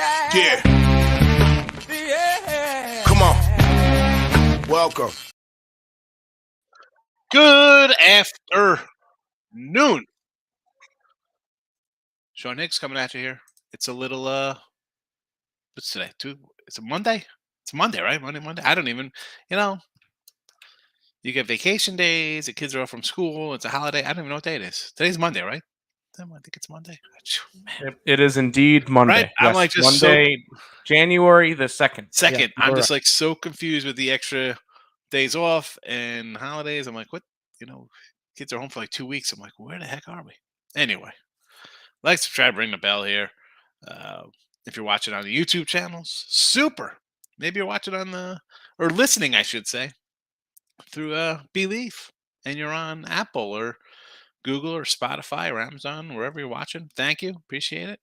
Yeah. Come on. Welcome. Good afternoon. Sean Higgs coming at you here. It's a little what's today? It's a Monday? It's Monday, right? Monday. I don't even, you get vacation days, the kids are off from school, it's a holiday. I don't even know what day it is. Today's Monday, right? I think it's Monday. Man. It is indeed Monday. Right? I'm Yes, like just Monday, January the 2nd. Second. Yeah, I'm just like so confused with the extra days off and holidays. I'm like, what? Kids are home for like 2 weeks. I'm like, where the heck are we? Anyway, like to try to ring the bell here. If you're watching on the YouTube channels, super. Maybe you're watching or listening, I should say, through Believe, and you're on Apple or Google or Spotify or Amazon, wherever you're watching. Thank you, appreciate it.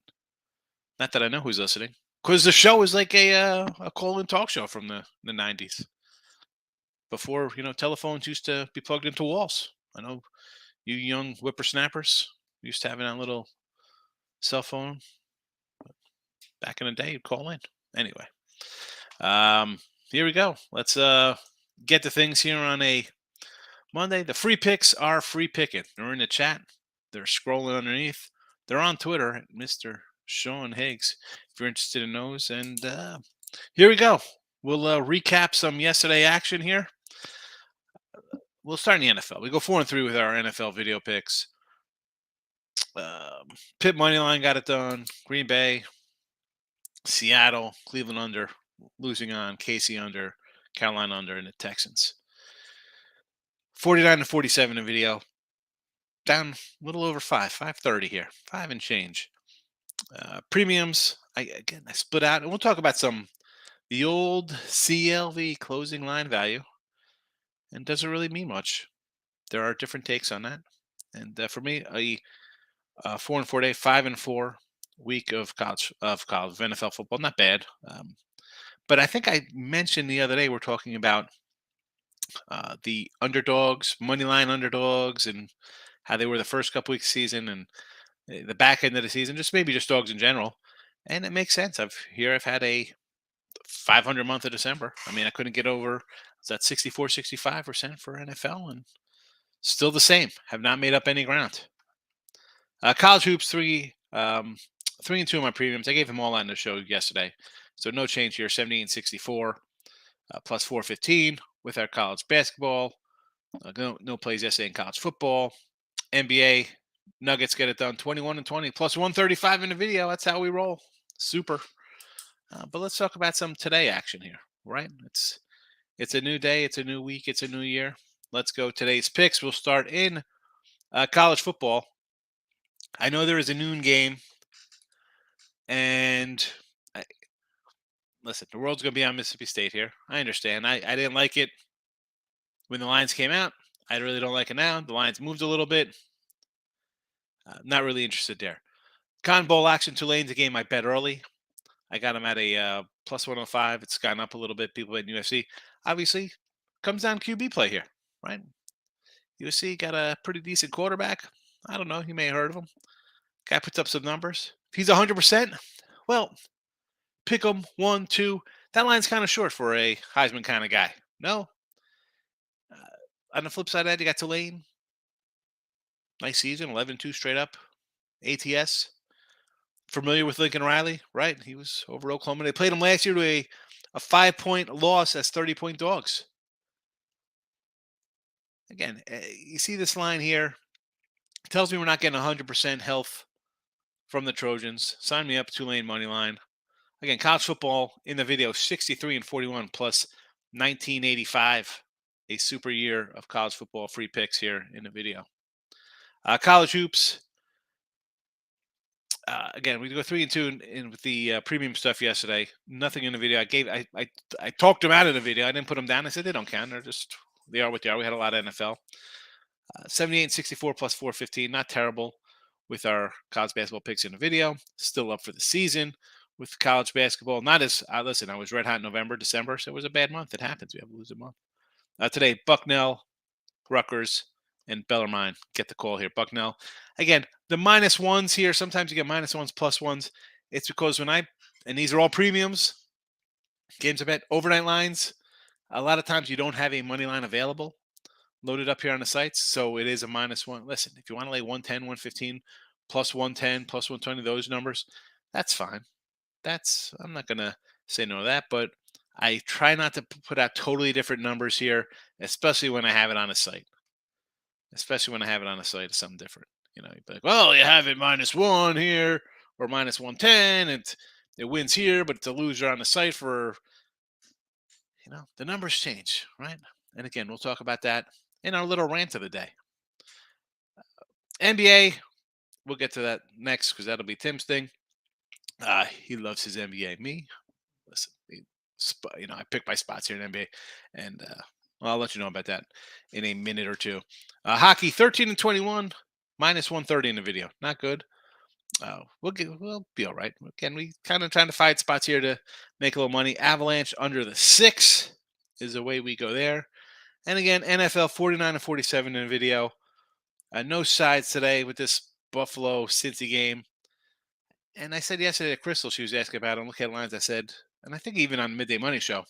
Not that I know who's listening, because the show is like a call-in talk show from the '90s. Before telephones used to be plugged into walls. I know you young whippersnappers used to having that little cell phone back in the day. You'd call in anyway. Here we go. Let's get to things here on a Monday. The free picks are free picking. They're in the chat. They're scrolling underneath. They're on Twitter at Mr. Sean Higgs if you're interested in those. And here we go. We'll recap some yesterday action here. We'll start in the NFL. We go 4-3 with our NFL video picks. Pitt Moneyline got it done. Green Bay, Seattle, Cleveland under, losing on, KC under, Carolina under, and the Texans. 49-47 in video. Down a little over 530 here. 5 and change. Premiums, I split out. And we'll talk about the old CLV closing line value. And doesn't really mean much. There are different takes on that. And for me, a 4-4 day, 5-4 week of college NFL football. Not bad. But I think I mentioned the other day we're talking about the underdogs, moneyline underdogs, and how they were the first couple weeks of the season and the back end of the season, maybe just dogs in general. And it makes sense. I've had a 500 month of December. I mean, I couldn't get over, is that 64-65% for NFL, and still the same. Have not made up any ground. College hoops 3-2 on my premiums. I gave them all on the show yesterday, so no change here. 78-64 plus 415 with our college basketball. No plays yesterday in college football. NBA Nuggets get it done 21-20 plus 135 in the video. That's how we roll. Super. But let's talk about some today action here, right? It's a new day. It's a new week. It's a new year. Let's go today's picks. We'll start in college football. I know there is a noon game, and listen, the world's going to be on Mississippi State here. I understand. I didn't like it when the lines came out. I really don't like it now. The lines moved a little bit. Not really interested there. Cotton Bowl action, Tulane's a game I bet early. I got them at a plus 105. It's gone up a little bit. People bet in UFC. Obviously, comes down QB play here, right? USC got a pretty decent quarterback. I don't know. You may have heard of him. Guy puts up some numbers. If he's 100%, well, pick him 1, 2. That line's kind of short for a Heisman kind of guy. No. On the flip side of that, you got Tulane. Nice season, 11-2 straight up. ATS. Familiar with Lincoln Riley, right? He was over Oklahoma. They played him last year to a 5-point loss as 30-point dogs. Again, you see this line here. It tells me we're not getting 100% health from the Trojans. Sign me up, Tulane money line. Again, college football in the video, 63-41 plus 1985. A super year of college football free picks here in the video. College hoops. Again, we go 3-2 in with the premium stuff yesterday. Nothing in the video. I talked them out of the video. I didn't put them down. I said they don't count. They are what they are. We had a lot of NFL. 78-64 plus 415. Not terrible with our college basketball picks in the video. Still up for the season with college basketball. Not as listen. I was red hot in November, December, so it was a bad month. It happens. We have a losing month. Today, Bucknell, Rutgers, and Bellarmine get the call here. Bucknell, again, the -1s here. Sometimes you get -1s, +1s. It's because when I And these are all premiums. Games to bet, overnight lines. A lot of times you don't have a money line available loaded up here on the sites. So it is a -1. Listen, if you want to lay 110, 115, plus 110, plus 120, those numbers, that's fine. I'm not going to say no to that, but I try not to put out totally different numbers here, especially when I have it on a site. Especially when I have it on a site, it's something different. You'd be like, well, you have it -1 here or -110, and it wins here, but it's a loser on the site for, the numbers change, right? And again, we'll talk about that in our little rant of the day. NBA, we'll get to that next because that'll be Tim's thing. He loves his NBA. Me, listen, I pick my spots here in NBA, and I'll let you know about that in a minute or two. Hockey, 13-21, -130 in the video. Not good. We'll be all right. Again, we kind of trying to find spots here to make a little money. Avalanche under the 6 is the way we go there. And again, NFL 49-47 in the video. No sides today with this Buffalo Cincy game. And I said yesterday to Crystal, she was asking about it. Look at lines. I said, and I think even on Midday Money Show,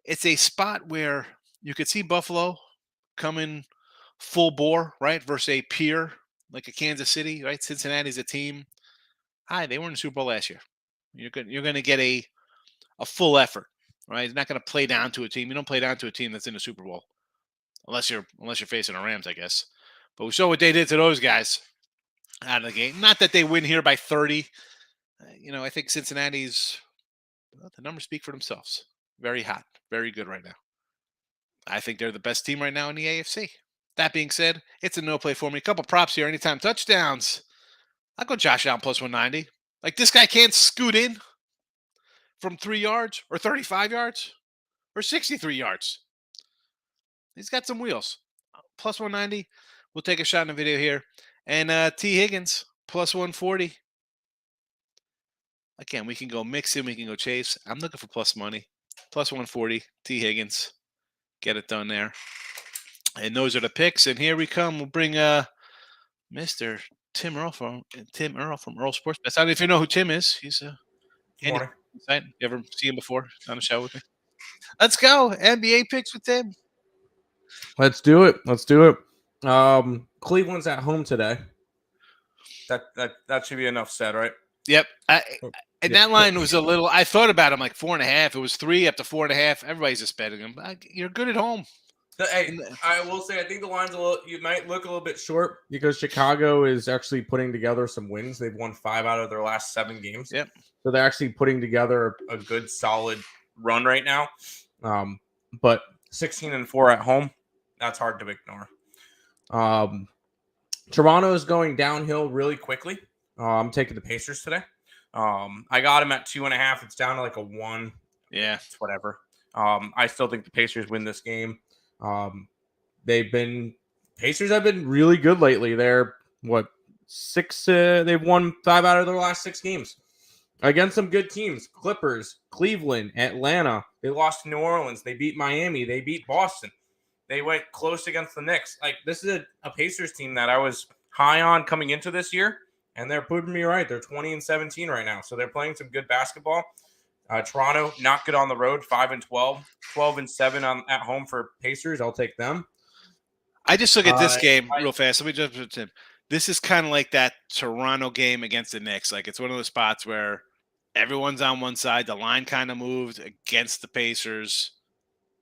it's a spot where you could see Buffalo coming full bore, right, versus a peer like a Kansas City, right? Cincinnati's a team. They were in the Super Bowl last year. You're going to get a full effort, right? It's not going to play down to a team. You don't play down to a team that's in the Super Bowl, unless you're facing the Rams, I guess. But we saw what they did to those guys out of the game. Not that they win here by 30. I think Cincinnati's, the numbers speak for themselves. Very hot, very good right now. I think they're the best team right now in the AFC. That being said, it's a no play for me. A couple props here. Anytime touchdowns, I'll go Josh Allen plus 190. Like, this guy can't scoot in from 3 yards or 35 yards or 63 yards. He's got some wheels. Plus 190. We'll take a shot in the video here. And T. Higgins, plus 140. Again, we can go Mixon. We can go Chase. I'm looking for plus money. Plus 140. T. Higgins. Get it done there. And those are the picks. And here we come. We'll bring Mr. Tim Earl from Earl Sports Bets. I don't know if you know who Tim is. He's Morning. you ever see him before on the show with me? Let's go. NBA picks with Tim. Let's do it. Cleveland's at home today. That should be enough said, right? Yep. And that line was a little. I thought about him like 4.5. It was 3 up to 4.5. Everybody's just betting him. You're good at home. Hey, I will say I think the line's you might look a little bit short because Chicago is actually putting together some wins. They've won 5 out of their last 7 games. Yep. So they're actually putting together a good solid run right now. But 16-4 at home, that's hard to ignore. Toronto is going downhill really quickly. I'm taking the Pacers today. I got them at 2.5. It's down to like a 1. Yeah, it's whatever. I still think the Pacers win this game. Pacers have been really good lately. They're 6? They've won 5 out of their last 6 games against some good teams: Clippers, Cleveland, Atlanta. They lost to New Orleans. They beat Miami. They beat Boston. They went close against the Knicks. Like, this is a Pacers team that I was high on coming into this year, and they're proving me right. They're 20-17 right now, so they're playing some good basketball. Toronto, not good on the road, 5-12, 12-7 at home for Pacers. I'll take them. I just look at this game real fast. Let me jump to Tim. This is kind of like that Toronto game against the Knicks. Like, it's one of those spots where everyone's on one side. The line kind of moved against the Pacers.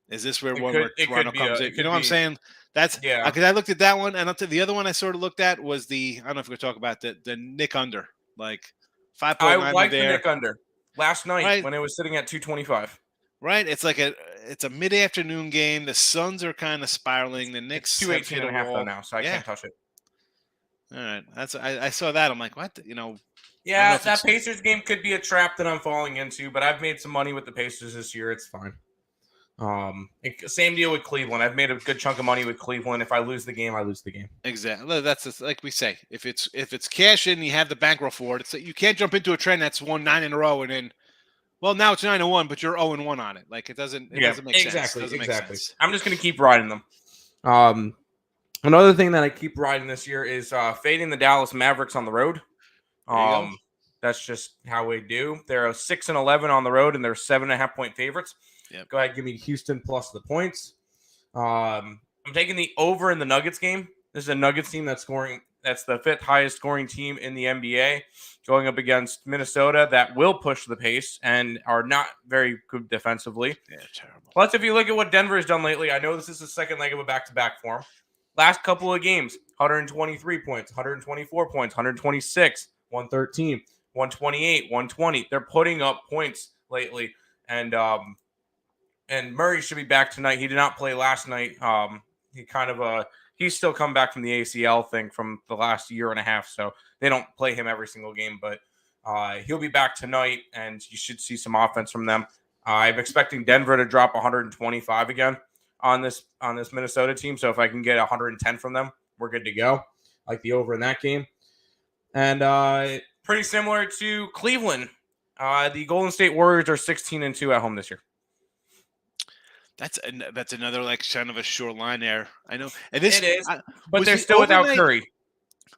Is this where Toronto comes in? You know what I'm saying? That's because I looked at that one, and the other one I sort of looked at was I don't know if we're talking about the Nick under, like 5.9. I like the Nick under last night, right? When it was sitting at 225. Right, it's a mid-afternoon game. The Suns are kind of spiraling. The Knicks 218.5 now, so I can't touch it. All right, I saw that. I'm like, what? Yeah, that Pacers game could be a trap that I'm falling into, but I've made some money with the Pacers this year. It's fine. Same deal with Cleveland. I've made a good chunk of money with Cleveland. If I lose the game, I lose the game. Exactly. That's like we say. If it's cash in, you have the bankroll for it. You can't jump into a trend that's won 9 in a row and then, well, now it's 9-1, but you're 0-1 on it. Like, it doesn't make sense. Exactly. Make sense. I'm just gonna keep riding them. Another thing that I keep riding this year is fading the Dallas Mavericks on the road. That's just how we do. They're 6-11 on the road, and they're 7.5-point favorites. Yep. Go ahead, give me Houston plus the points. I'm taking the over in the Nuggets game. This is a Nuggets team that's scoring. That's the 5th highest scoring team in the NBA, going up against Minnesota that will push the pace and are not very good defensively. Yeah, terrible. Plus, if you look at what Denver has done lately, I know this is the second leg of a back-to-back for them. Last couple of games, 123 points, 124 points, 126, 113, 128, 120. They're putting up points lately, and Murray should be back tonight. He did not play last night. He's still come back from the ACL thing from the last year and a half, so they don't play him every single game, but he'll be back tonight, and you should see some offense from them. I'm expecting Denver to drop 125 again on this Minnesota team, so if I can get 110 from them, we're good to go. Like the over in that game. And pretty similar to Cleveland. The Golden State Warriors are 16-2 at home this year. That's another like kind of a short line there. I know, and this it is, but they're still without Curry.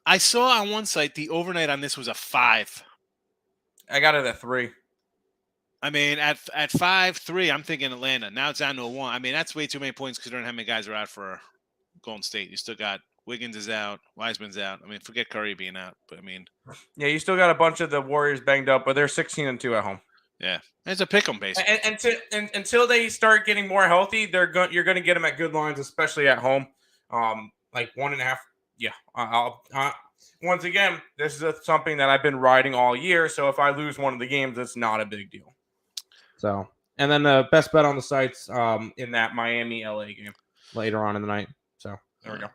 I saw on one site the overnight on this was a 5. I got it at 3. I mean, at 5-3, I'm thinking Atlanta. Now it's down to a 1. I mean, that's way too many points considering how many guys are out for Golden State. You still got Wiggins is out, Wiseman's out. I mean, forget Curry being out, but I mean, yeah, you still got a bunch of the Warriors banged up, but they're 16-2 at home. Yeah, it's a pick 'em basically. And until they start getting more healthy, you're going to get them at good lines, especially at home. Like 1.5. Yeah. Once again, this is something that I've been riding all year. So if I lose one of the games, it's not a big deal. So, and then the best bet on the sites in that Miami LA game later on in the night. So there we go.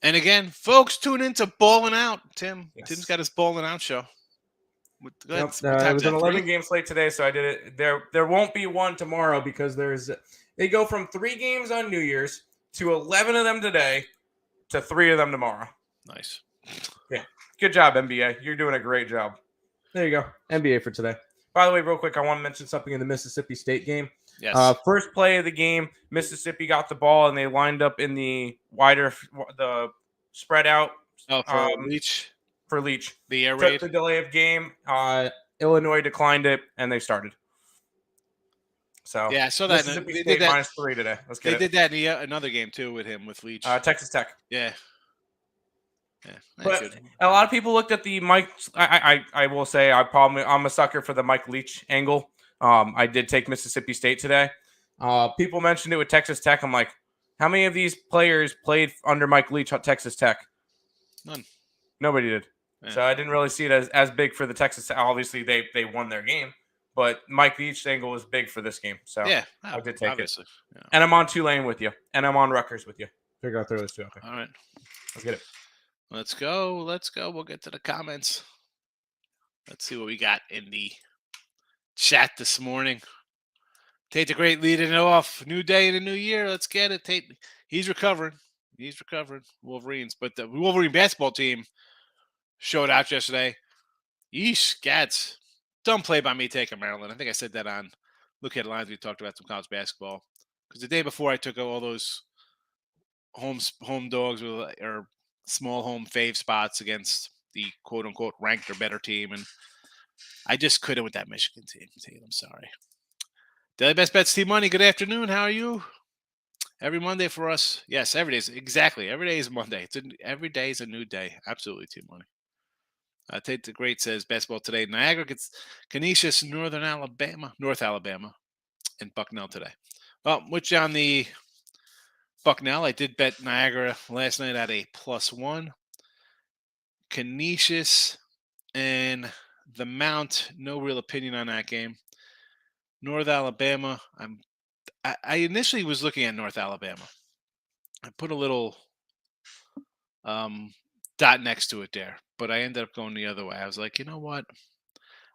And again, folks, tune into Ballin' Out. Tim. Yes. Tim's got his Ballin' Out show. It was an 11-game slate today, so I did it. There won't be one tomorrow because they go from 3 games on New Year's to 11 of them today to 3 of them tomorrow. Nice. Yeah. Good job, NBA. You're doing a great job. There you go. NBA for today. By the way, real quick, I want to mention something in the Mississippi State game. Yes. First play of the game, Mississippi got the ball and they lined up in the spread out. Oh, for Leach. For Leach. The air raid. Took the delay of game. Illinois declined it, and they started. So yeah, I saw that. Mississippi State -3 today. Let's get it. They did that in another game, too, with him, with Leach. Texas Tech. Yeah. But a lot of people looked at the Mike. I will say I'm a sucker for the Mike Leach angle. I did take Mississippi State today. People mentioned it with Texas Tech. I'm like, how many of these players played under Mike Leach at Texas Tech? None. Nobody did. Yeah. So I didn't really see it as big for the Texas. Obviously, they won their game, but Mike Leach's angle was big for this game. So yeah, I did take it. Yeah. And I'm on Tulane with you, and I'm on Rutgers with you. Figure out those two. Okay. All right. Let's get it. Let's go. We'll get to the comments. Let's see what we got in the chat this morning. Tate the Great leading it off. New day and a new year. Let's get it. Tate, he's recovering. Wolverines. But the Wolverine basketball team showed out yesterday. Yeesh, Gads. Dumb play by me taking Maryland. I think I said that on Look at Lines. We talked about some college basketball. Because the day before I took all those home dogs or small home fave spots against the quote-unquote ranked or better team. And I just couldn't with that Michigan team. I'm sorry. Daily Best Bets, Steve Money, good afternoon. How are you? Every Monday for us. Yes, every day. Exactly. Every day is Monday. Every day is a new day. Absolutely, Team Money. Tate the Great says, basketball today. Niagara gets Canisius, North Alabama, and Bucknell today. Well, which on the Bucknell, I did bet Niagara last night at a +1. Canisius and the Mount, no real opinion on that game. North Alabama, I initially was looking at North Alabama. I put a little dot next to it there, but I ended up going the other way. I was like, you know what?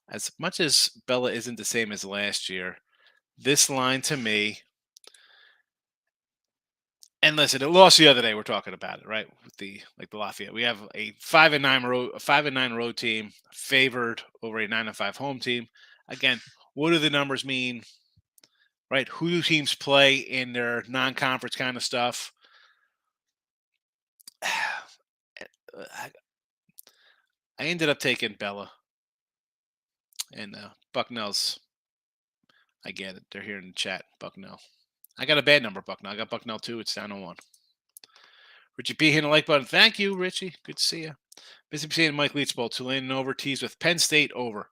As much as Bella isn't the same as last year, this line to me, and listen, it lost the other day. We're talking about it, right? With the Lafayette, we have a 5-9 road team favored over a 9-5 home team. Again, what do the numbers mean? Right? Who do teams play in their non-conference kind of stuff? I ended up taking Bella. And Bucknell's, I get it. They're here in the chat, Bucknell. I got a bad number, Bucknell. I got Bucknell too. It's down to 1. Richie B hitting the like button. Thank you, Richie. Good to see you. Mississippi State and Mike Leach Bowl. Tulane and over. Tees with Penn State over.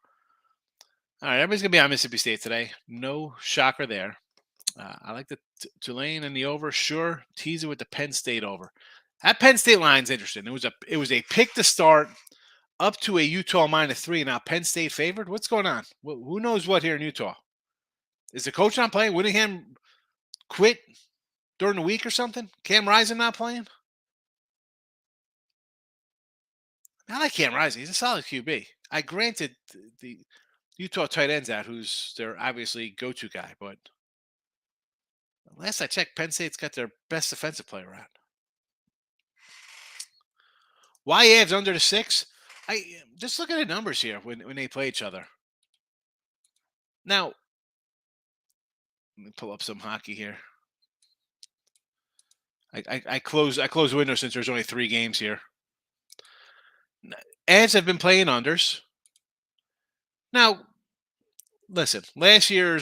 All right, everybody's going to be on Mississippi State today. No shocker there. I like the Tulane and the over. Sure. Tease it with the Penn State over. That Penn State line's interesting. It was a pick to start up to a Utah -3. Now Penn State favored. What's going on? Who knows what here in Utah? Is the coach not playing? Whittingham quit during the week or something? Cam Rising not playing? I like Cam Rising. He's a solid QB. I granted the Utah tight ends out, who's their obviously go-to guy, but last I checked, Penn State's got their best defensive player out. Why Avs under the 6? I just look at the numbers here when they play each other. Now, let me pull up some hockey here. I close the window since there's only 3 games here. Avs have been playing unders. Now, listen, last year,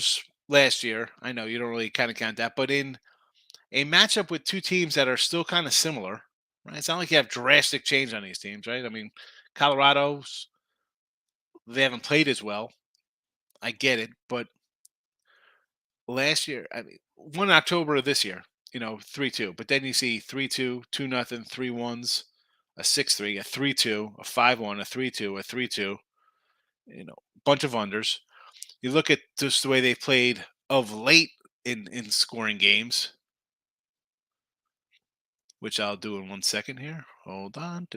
I know you don't really kind of count that, but in a matchup with 2 teams that are still kind of similar, right? It's not like you have drastic change on these teams, right? I mean, Colorado's, they haven't played as well. I get it, but last year, I mean, 1 October of this year, 3-2. But then you see 3-2, 2-0, 3-1s, a 6-3, a 3-2, a 5-1, a 3-2, a 3-2. Bunch of unders. You look at just the way they played of late in scoring games, which I'll do in 1 second here. Hold on.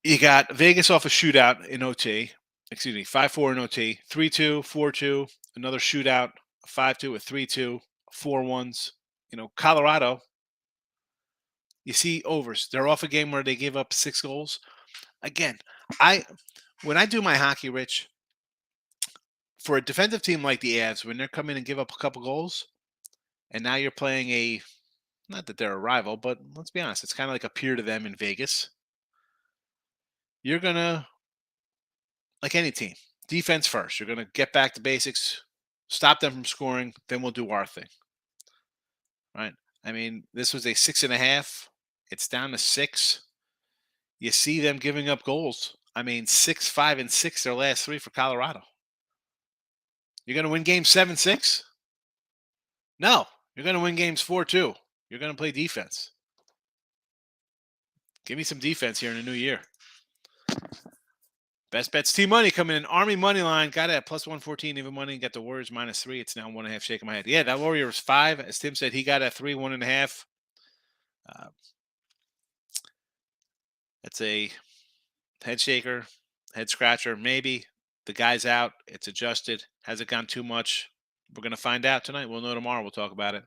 You got Vegas off a shootout in OT. Excuse me, 5-4 in OT, 3-2, 4-2, another shootout, 5-2, a 3-2, 4-1s. Colorado, you see overs. They're off a game where they gave up 6 goals. Again, when I do my hockey, Rich, for a defensive team like the Avs, when they're coming and give up a couple goals, and now you're playing not that they're a rival, but let's be honest, it's kind of like a peer to them in Vegas. You're going to, like any team, defense first. You're going to get back to basics, stop them from scoring, then we'll do our thing. Right? I mean, this was a 6.5. It's down to 6. You see them giving up goals. I mean, 6, 5, and 6 their last 3 for Colorado. You're going to win games 7-6? No. You're going to win games 4-2. You're going to play defense. Give me some defense here in the new year. Best bets T money coming in. Army money line got it at +114 even money. Got the Warriors -3. It's now 1.5. Shaking my head. Yeah, that Warrior was 5. As Tim said, he got at 3, 1.5. That's a head shaker, head scratcher. Maybe the guy's out. It's adjusted. Has it gone too much? We're going to find out tonight. We'll know tomorrow. We'll talk about it.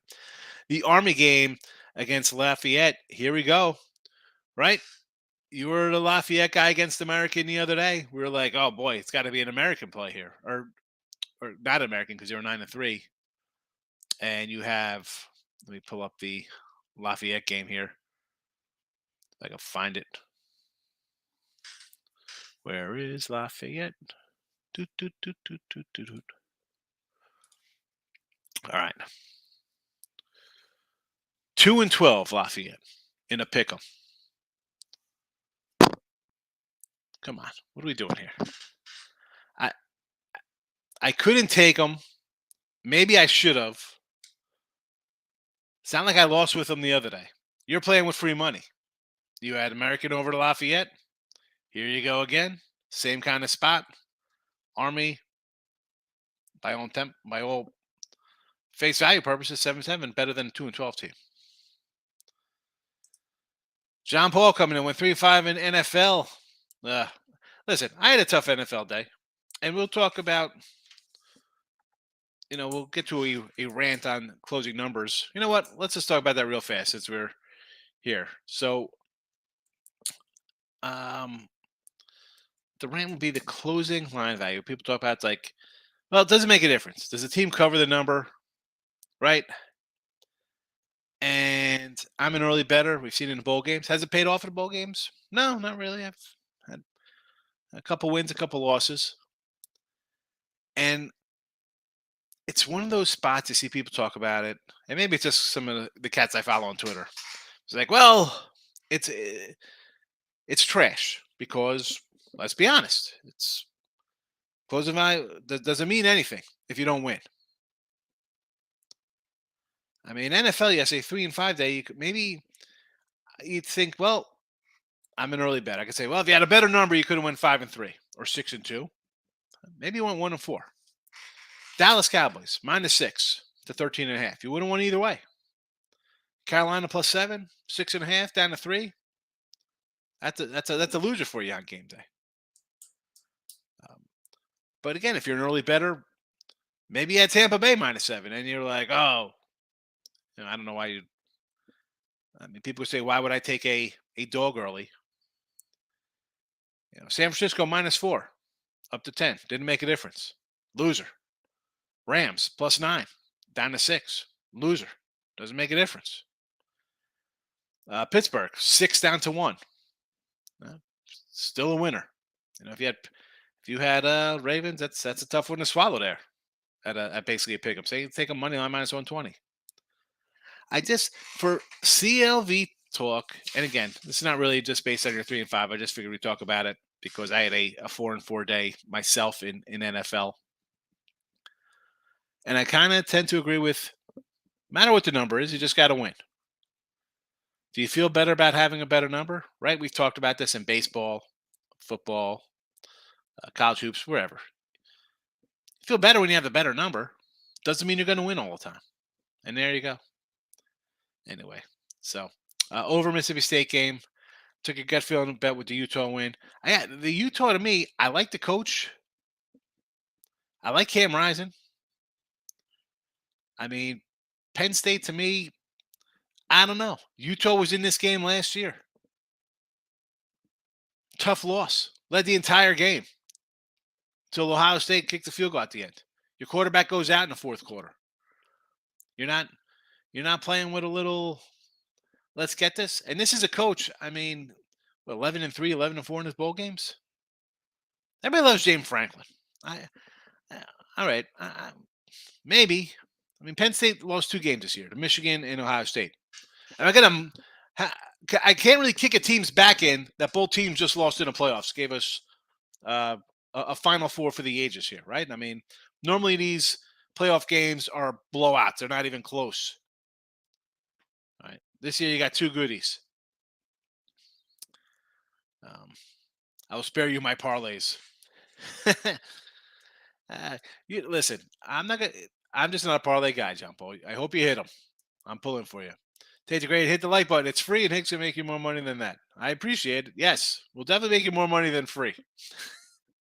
The Army game against Lafayette. Here we go. Right? You were the Lafayette guy against American the other day. We were like, oh boy, it's got to be an American play here, or not American because you're 9-3, and you have. Let me pull up the Lafayette game here. If I can find it. Where is Lafayette? Doot, doot, doot, doot, doot, doot, doot. All right. 2-12 Lafayette in a pick'em. Come on, what are we doing here? I couldn't take them. Maybe I should have. Sound like I lost with them the other day. You're playing with free money. You had American over to Lafayette. Here you go again. Same kind of spot. Army, by all face value purposes, 7-7, better than a 2-12 team. John Paul coming in, went 3-5 in NFL. Listen, I had a tough NFL day, and we'll talk about, we'll get to a rant on closing numbers. You know what? Let's just talk about that real fast since we're here. So, the rant will be the closing line value. People talk about it's like, well, it doesn't make a difference. Does the team cover the number, right? And I'm an early bettor. We've seen it in bowl games. Has it paid off in bowl games? No, not really. I've had a couple wins, a couple losses. And it's one of those spots you see people talk about it. And maybe it's just some of the cats I follow on Twitter. It's like, well, it's it's trash because let's be honest, it's close of eye doesn't mean anything if you don't win. I mean, NFL, you say 3-5 day, you could maybe you'd think, well, I'm an early bet. I could say, well, if you had a better number, you could have went 5-3 or 6-2. Maybe you went 1-4. Dallas Cowboys -6 to 13.5. You wouldn't won either way. Carolina +7, 6.5 down to 3. That's a loser for you on game day. But again, if you're an early bettor, maybe you had Tampa Bay -7, and you're like, oh, I don't know why you. I mean, people say, why would I take a dog early? San Francisco -4, up to 10, didn't make a difference. Loser. Rams +9, down to 6, loser, doesn't make a difference. Pittsburgh 6 down to 1, still a winner. If you had Ravens, that's a tough one to swallow there. At basically a pickup. Say take a money line -120. I just for CLV talk, and again, this is not really just based on your 3-5. I just figured we'd talk about it because I had a 4-4 day myself in NFL. And I kind of tend to agree with no matter what the number is, you just got to win. Do you feel better about having a better number? Right? We've talked about this in baseball, football, college hoops, wherever. You feel better when you have a better number. Doesn't mean you're going to win all the time. And there you go. Anyway, so over Mississippi State game, took a gut feeling bet with the Utah win. The Utah to me, I like the coach. I like Cam Rising. I mean, Penn State to me, I don't know. Utah was in this game last year. Tough loss. Led the entire game until Ohio State kicked the field goal at the end. Your quarterback goes out in the fourth quarter. You're not playing with a little. Let's get this. And this is a coach. I mean, 11-3, 11-4 in his bowl games. Everybody loves James Franklin. All right. Maybe. I mean, Penn State lost 2 games this year to Michigan and Ohio State. And I can't really kick a team's back in that both teams just lost in the playoffs. Gave us a Final Four for the ages here, right? I mean, normally these playoff games are blowouts. They're not even close. All right. This year you got 2 goodies. I will spare you my parlays. Listen, I'm just not a parlay guy, John Paul. I hope you hit them. I'm pulling for you. Take a great hit the like button. It's free, and Hicks will make you more money than that. I appreciate it. Yes, we'll definitely make you more money than free.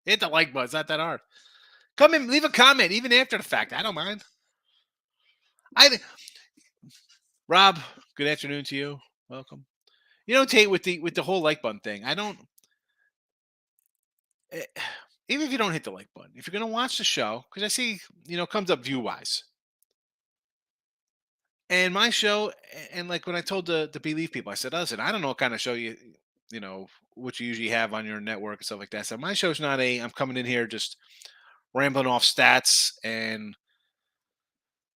Hit the like button. It's not that hard. Come in, leave a comment, even after the fact. I don't mind. Rob, good afternoon to you. Welcome. Tate, with the whole like button thing, I don't. Even if you don't hit the like button, if you're going to watch the show, because I see, comes up view wise. And my show, and like when I told the Believe people, I said, listen, I don't know what kind of show what you usually have on your network and stuff like that. So my show's not I'm coming in here just rambling off stats and,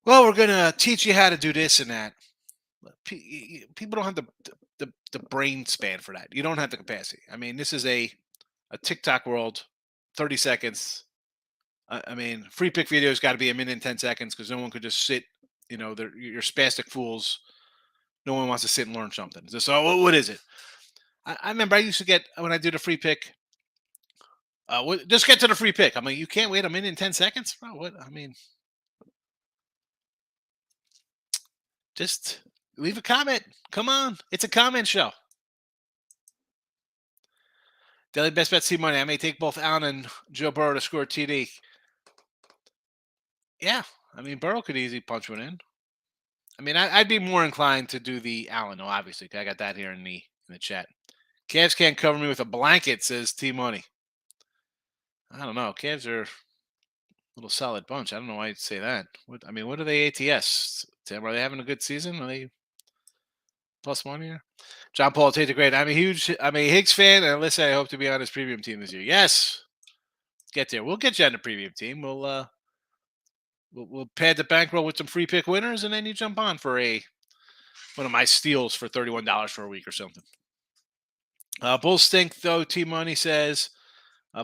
well, we're going to teach you how to do this and that. People don't have the brain span for that. You don't have the capacity. I mean, this is a TikTok world, 30 seconds. I mean, free pick videos got to be a minute and 10 seconds because no one could just sit. You're spastic fools. No one wants to sit and learn something. So what is it? I remember I used to get, when I did a free pick, just get to the free pick. I'm like, you can't wait a minute and 10 seconds? Bro, what? I mean, just leave a comment. Come on. It's a comment show. Daily best bet, see money. I may take both Allen and Joe Burrow to score TD. Yeah. I mean, Burrow could easily punch one in. I mean, I'd be more inclined to do the Allen, though, obviously. I got that here in the chat. Cavs can't cover me with a blanket, says T Money. I don't know. Cavs are a little solid bunch. I don't know why you'd say that. What are they ATS? Tim, are they having a good season? Are they +1 here. John Paul, take the grade. I'm a Higgs fan, and listen, I hope to be on his premium team this year. Yes, get there. We'll get you on the premium team. We'll pad the bankroll with some free pick winners, and then you jump on for one of my steals for $31 for a week or something. Bulls stink though. T Money says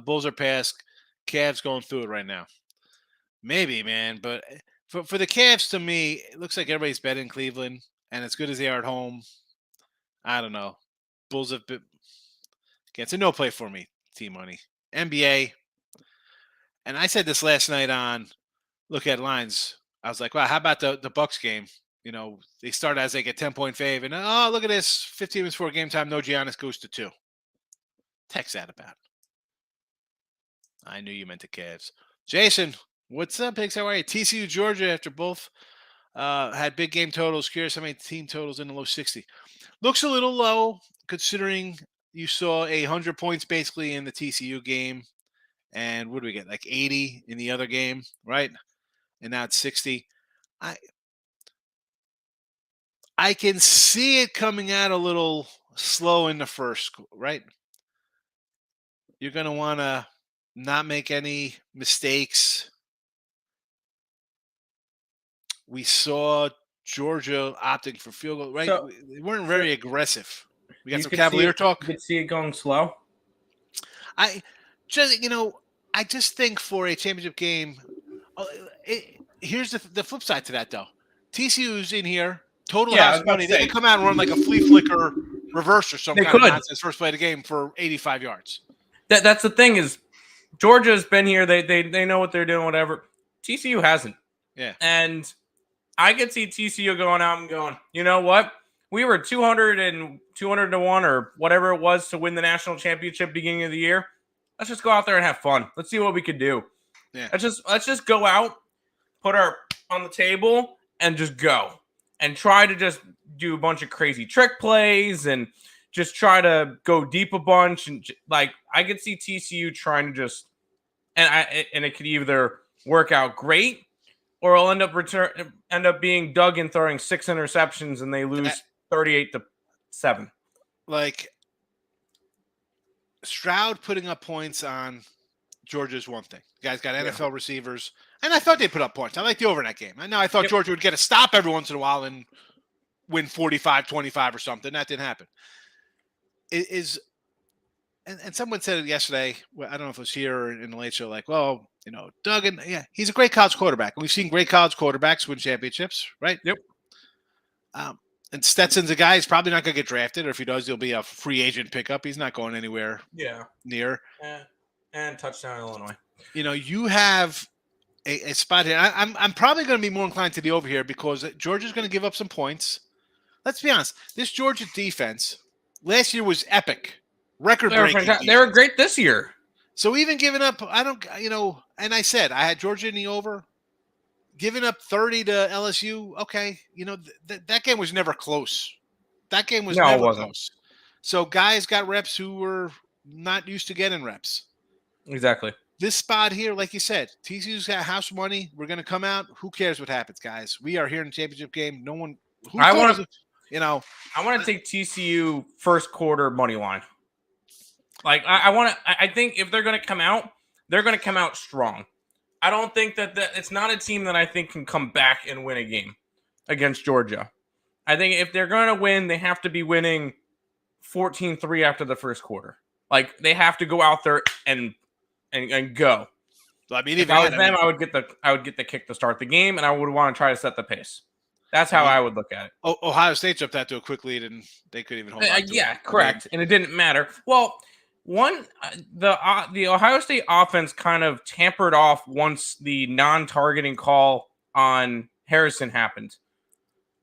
Bulls are past. Cavs going through it right now. Maybe, man, but for the Cavs, to me, it looks like everybody's betting Cleveland, and as good as they are at home, I don't know. Bulls have been. It's a no play for me. T Money, NBA, and I said this last night on Look at Lines. I was like, wow, how about the Bucks game? You know, they start as like a 10-point fave, and oh, look at this, 15 minutes before game time, no Giannis goes to 2. Text that about. I knew you meant the Cavs. Jason, what's up, Pigs? How are you? TCU, Georgia, after both had big game totals. Curious how many team totals in the low 60. Looks a little low considering you saw 100 points basically in the TCU game. And what do we get? Like 80 in the other game, right? And now it's 60. I can see it coming out a little slow in the first, right? You're going to want to not make any mistakes. We saw Georgia opting for field goal, right? So, they weren't very aggressive. We got you some could Cavalier talk. You could see it going slow. I just think for a championship game, here's the flip side to that, though. TCU's in here, total house money. They could come out and run like a flea flicker reverse or some kind of nonsense first play of the game for 85 yards. That's the thing is Georgia's been here. They know what they're doing, whatever. TCU hasn't. Yeah. And I could see TCU going out and going, you know what? We were 200 to 1 or whatever it was to win the national championship beginning of the year. Let's just go out there and have fun. Let's see what we could do. Yeah. Let's just go out, put our on the table, and just go. And try to just do a bunch of crazy trick plays and just try to go deep a bunch. And like I could see TCU trying to just and it could either work out great or it'll end up being Duggan throwing 6 interceptions and they lose 38-7. Like Stroud putting up points on Georgia's one thing. The guys got NFL receivers, and I thought they put up points. I like the over in that game. I thought Georgia would get a stop every once in a while and win 45-25 or something. That didn't happen. And someone said it yesterday. Well, I don't know if it was here or in the late show. Like, well, Duggan, he's a great college quarterback. We've seen great college quarterbacks win championships, right? Yep. And Stetson's a guy. He's probably not going to get drafted, or if he does, he'll be a free agent pickup. He's not going anywhere. Near. And touchdown Illinois. You have a spot here. I'm probably going to be more inclined to the over here because Georgia's going to give up some points. Let's be honest. This Georgia defense last year was epic, record-breaking. They were great this year. So even giving up, and I said I had Georgia in the over. Giving up 30 to LSU, okay. That game was never close. That game was never close. So guys got reps who were not used to getting reps. Exactly. This spot here, like you said, TCU's got house money. We're going to come out. Who cares what happens, guys? We are here in the championship game. No one. I want to take TCU first quarter money line. Like I think if they're going to come out, they're going to come out strong. I don't think that it's not a team that I think can come back and win a game against Georgia. I think if they're going to win, they have to be winning 14-3 after the first quarter. Like they have to go out there and go. I mean, if I was them, I would get the kick to start the game, and I would want to try to set the pace. That's how I would look at it. Ohio State jumped out to a quick lead, and they couldn't even hold on to it. Correct, and it didn't matter. Well. The Ohio State offense kind of tampered off once the non-targeting call on Harrison happened,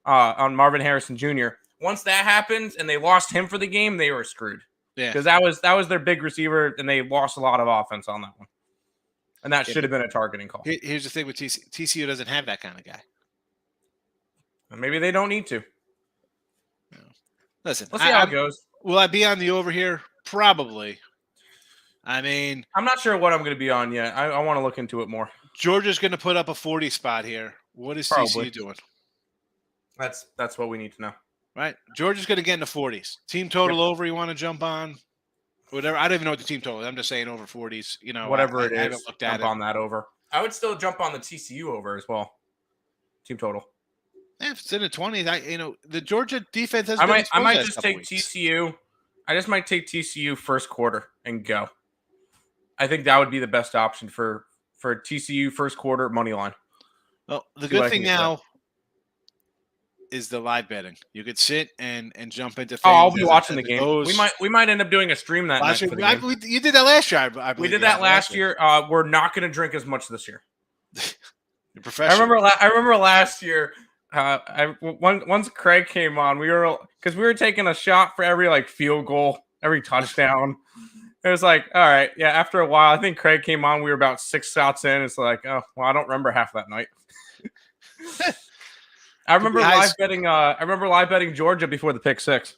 on Marvin Harrison Jr. Once that happened and they lost him for the game, they were screwed. Yeah, because that was their big receiver, and they lost a lot of offense on that one. And that should have been a targeting call. Here's the thing with TCU. TCU doesn't have that kind of guy. And maybe they don't need to. No. Listen, let's see how it goes. Will I be on the over here? Probably. I mean, I'm not sure what I'm going to be on yet. I want to look into it more. Georgia's going to put up a 40 spot here. What is TCU doing? That's what we need to know. right? Georgia's going to get in the 40s. Team total over. You want to jump on? Whatever. I don't even know what the team total is. I'm just saying over 40s. You know, Whatever it is, I haven't looked at jump it. on that over. I would still jump on the TCU over as well. Team total. Yeah, if it's in the 20s, the Georgia defense has I been might exposed just take TCU. I just might take TCU first quarter and go. I think that would be the best option for TCU first quarter money line. Well, the good thing now is the live betting. You could sit and jump into things. Oh, I'll be watching the game. We might end up doing a stream that night for the game. You did that last year, I believe. We did that last year. We're not going to drink as much this year. You're professional. I remember last year. Once Craig came on, we were taking a shot for every field goal, every touchdown. It was like, all right, yeah. After a while, I think Craig came on. We were about 6 shots in. It's like, oh well, I don't remember half that night. I remember live betting Georgia before the pick 6.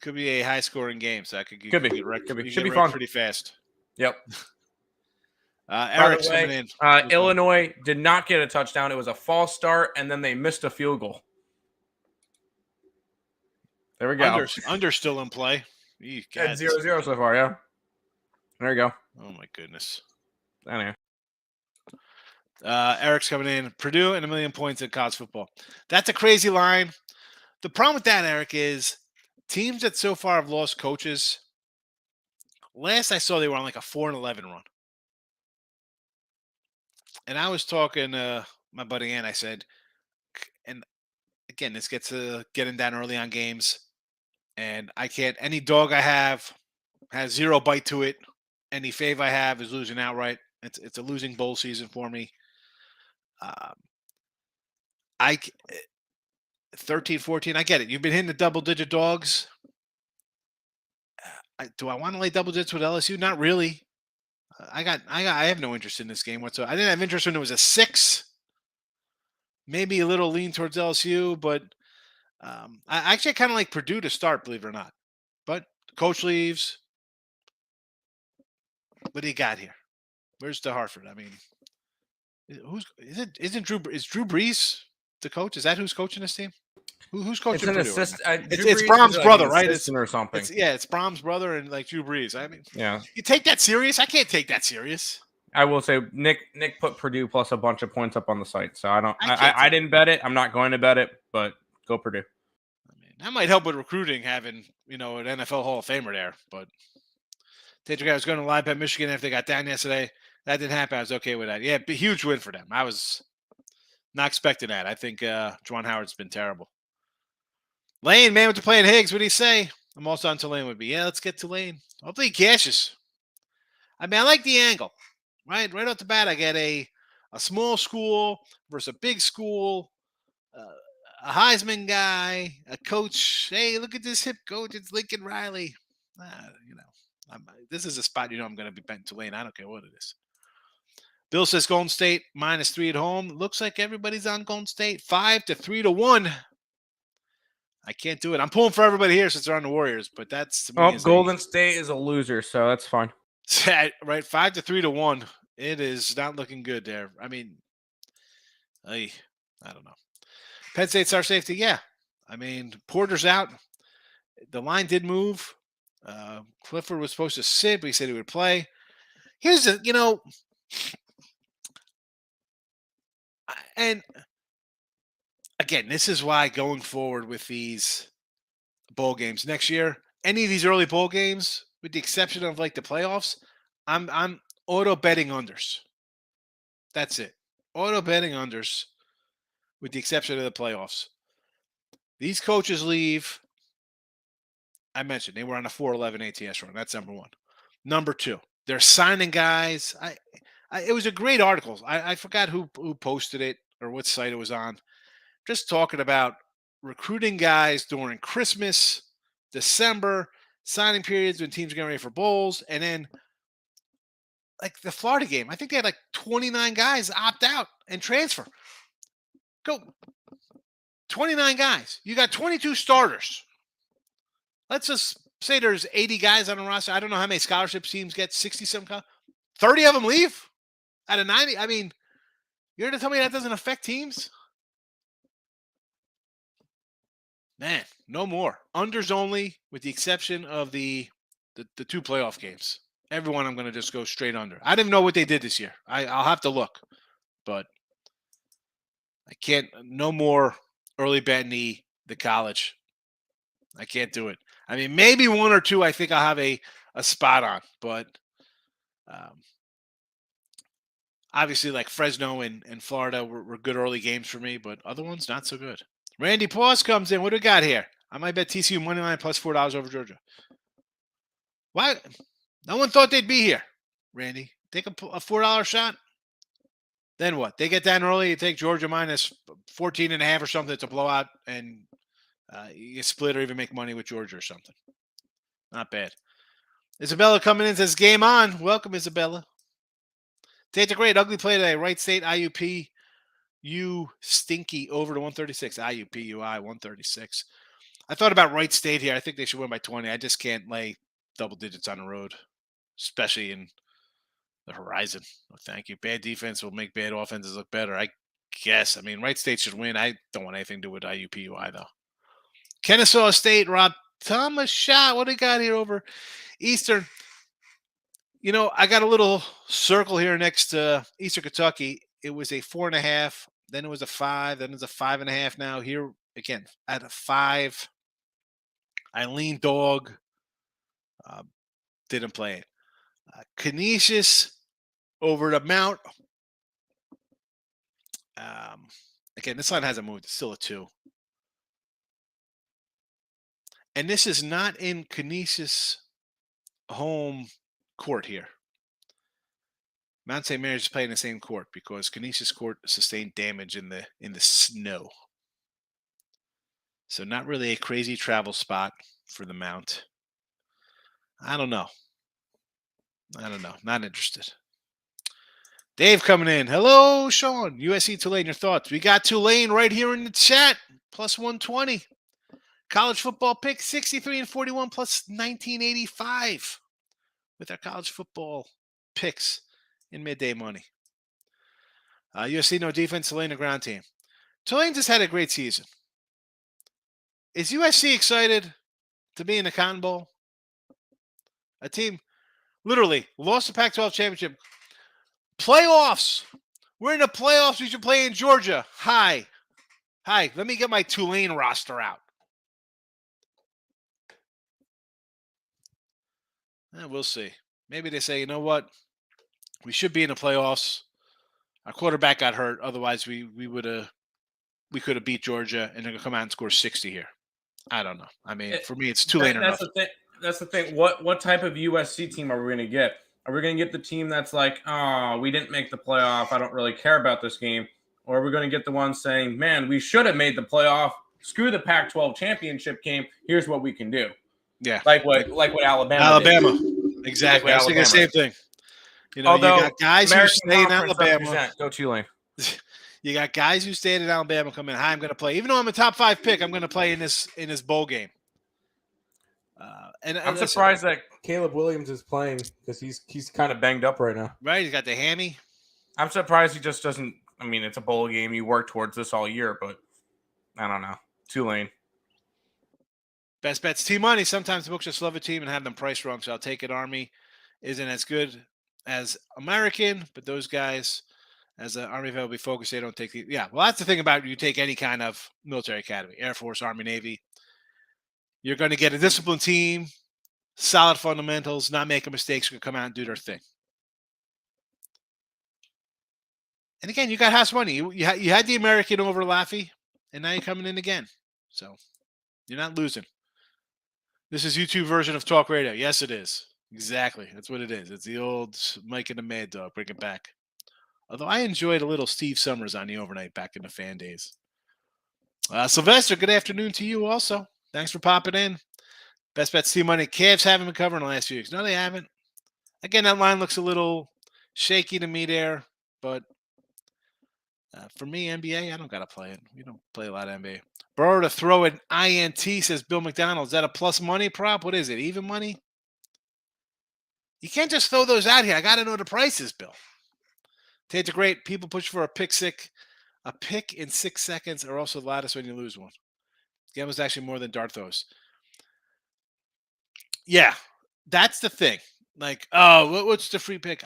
Could be a high scoring game, so that could be should be fun pretty fast. Yep. Eric's coming in. Illinois did not get a touchdown. It was a false start, and then they missed a field goal. There we go. Under still in play. At 0-0 so far, yeah. There you go. Oh my goodness. Anyway. Eric's coming in. Purdue and 1 million points in college football. That's a crazy line. The problem with that, Eric, is teams that so far have lost coaches. Last I saw, they were on like a 4-11 run. And I was talking to my buddy Ann. I said, and again, this gets to getting down early on games. And I can't, any dog I have has 0 bite to it. Any fave I have is losing outright. It's a losing bowl season for me. 13, 14, I get it. You've been hitting the double-digit dogs. Do I want to lay double digits with LSU? Not really. I have no interest in this game whatsoever. I didn't have interest when it was a 6. Maybe a little lean towards LSU, but I actually kind of like Purdue to start, believe it or not. But coach leaves. What do you got here? Where's the Hartford? I mean, is Drew Brees the coach? Is that who's coaching this team? Who's coaching Purdue? It's Brom's brother, right? Or something. It's Brom's brother and Drew Brees. I mean, yeah. You take that serious? I can't take that serious. I will say Nick put Purdue plus a bunch of points up on the site, so I didn't bet it. I'm not going to bet it, but go Purdue. I mean, that might help with recruiting, having an NFL Hall of Famer there. But I was going to live bet Michigan if they got down yesterday. That didn't happen. I was okay with that. Yeah, a huge win for them. I was not expecting that. I think Juwan Howard's been terrible. Lane, man, with the playing Higgs, what do you say? I'm also on Tulane would be. Yeah, let's get Tulane. Hopefully he cashes. I mean, I like the angle. Right off the bat, I get a small school versus a big school, a Heisman guy, a coach. Hey, look at this hip coach. It's Lincoln Riley. This is a spot I'm going to be betting Tulane. I don't care what it is. Bill says Golden State -3 at home. Looks like everybody's on Golden State. 5 to 3 to 1. I can't do it. I'm pulling for everybody here since they're on the Warriors, but that's to me. Golden State is a loser, so that's fine. Right, 5 to 3 to 1. It is not looking good there. I mean, I don't know. Penn State star safety, yeah. I mean, Porter's out. The line did move. Clifford was supposed to sit, but he said he would play. Here's and again, this is why going forward with these bowl games next year, any of these early bowl games, with the exception of the playoffs, I'm auto betting unders. That's it. Auto betting unders, with the exception of the playoffs. These coaches leave. I mentioned they were on a 4-11 ATS run. That's number one. Number two, they're signing guys. It was a great article. I forgot who posted it or what site it was on. Just talking about recruiting guys during Christmas, December, signing periods when teams are getting ready for bowls, and then the Florida game. I think they had 29 guys opt out and transfer. Go 29 guys. You got 22 starters. Let's just say there's 80 guys on the roster. I don't know how many scholarship teams get, 60-some. 30 of them leave out of 90. I mean, you're going to tell me that doesn't affect teams? Man, No more. Unders only, with the exception of the 2 playoff games. Everyone I'm going to just go straight under. I didn't know what they did this year. I'll have to look. But I can't. No more early betting the college. I can't do it. I mean, maybe 1 or 2 I think I'll have a spot on. But obviously, like Fresno and Florida were good early games for me. But other ones, not so good. Randy Paws comes in. What do we got here? I might bet TCU money line plus $4 over Georgia. Why? No one thought they'd be here, Randy. Take a $4 shot. Then what? They get down early. You take Georgia minus 14.5 or something. It's a blowout, and you split or even make money with Georgia or something. Not bad. Isabella coming in says, game on. Welcome, Isabella. Take the great ugly play today. Wright State IUP. You stinky over to 136. IUP UI 136. I thought about Wright State here. I think they should win by 20. I just can't lay double digits on the road, especially in the horizon. Oh, thank you. Bad defense will make bad offenses look better, I guess. I mean, Wright State should win. I don't want anything to do with IUPUI, though. Kennesaw State, Rob Thomas shot. What do we got here over Eastern? You know, I got a little circle here next to Eastern Kentucky. It was a 4.5. Then it was a 5. Then it's a 5.5 now. Here, again, at a 5. I lean dog. Didn't play it. Canisius over the Mount. Again, this line hasn't moved. It's still a 2. And this is not in Canisius home court here. Mount St. Mary's is playing the same court because Canisius court sustained damage in the snow. So not really a crazy travel spot for the Mount. I don't know. Not interested. Dave coming in. Hello, Sean. USC Tulane, your thoughts? We got Tulane right here in the chat. Plus 120. College football pick 63 and 41 plus 1985 with our college football picks in midday money. USC no defense, Tulane a ground team. Tulane just had a great season. Is USC excited to be in the Cotton Bowl? A team literally lost the Pac-12 championship. Playoffs. We're in the playoffs. We should play in Georgia. Hi. Let me get my Tulane roster out. We'll see. Maybe they say, you know what? We should be in the playoffs. Our quarterback got hurt. Otherwise, we could have beat Georgia and they're gonna come out and score 60 here. I don't know. I mean, for me, it's Tulane or nothing. That's the thing. What type of USC team are we going to get? Are we going to get the team that's like, oh, we didn't make the playoff. I don't really care about this game. Or are we going to get the ones saying, man, we should have made the playoff. Screw the Pac-12 championship game. Here's what we can do. Yeah. Like what Alabama did. Exactly. I was thinking the same thing. You know, although, you got guys who stay in Alabama. Go Tulane. You got guys who stayed in Alabama come in. Hi, I'm going to play. Even though I'm a top 5 pick, I'm going to play in this bowl game. And I'm surprised that Caleb Williams is playing because he's kind of banged up right now. Right, he's got the hammy. I'm surprised he just doesn't. I mean, it's a bowl game. You work towards this all year, but I don't know. Tulane. Best bets, T-Money. Sometimes the books just love a team and have them priced wrong, so I'll take it. Army isn't as good as American, but those guys, as an Army vet will be focused, they don't take the. Yeah, well, that's the thing about you take any kind of military academy, Air Force, Army, Navy. You're going to get a disciplined team, solid fundamentals, not making mistakes, going to come out and do their thing. And again, you got house money. You had the American over Laffy, and now you're coming in again. So you're not losing. This is YouTube version of Talk Radio. Yes, it is. Exactly. That's what it is. It's the old Mike and the Mad Dog. Bring it back. Although I enjoyed a little Steve Summers on the overnight back in the fan days. Sylvester, good afternoon to you also. Thanks for popping in. Best bets, T-Money. Cavs haven't been covering the last few weeks. No, they haven't. Again, that line looks a little shaky to me there. But for me, NBA, I don't got to play it. We don't play a lot of NBA. Burrow to throw an INT, says Bill McDonald. Is that a plus money prop? What is it? Even money? You can't just throw those out here. I got to know the prices, Bill. Tate's a great. People push for a pick in 6 seconds, or also the loudest when you lose one. Gambles actually more than dart throws. Yeah, that's the thing. Like, oh, what's the free pick?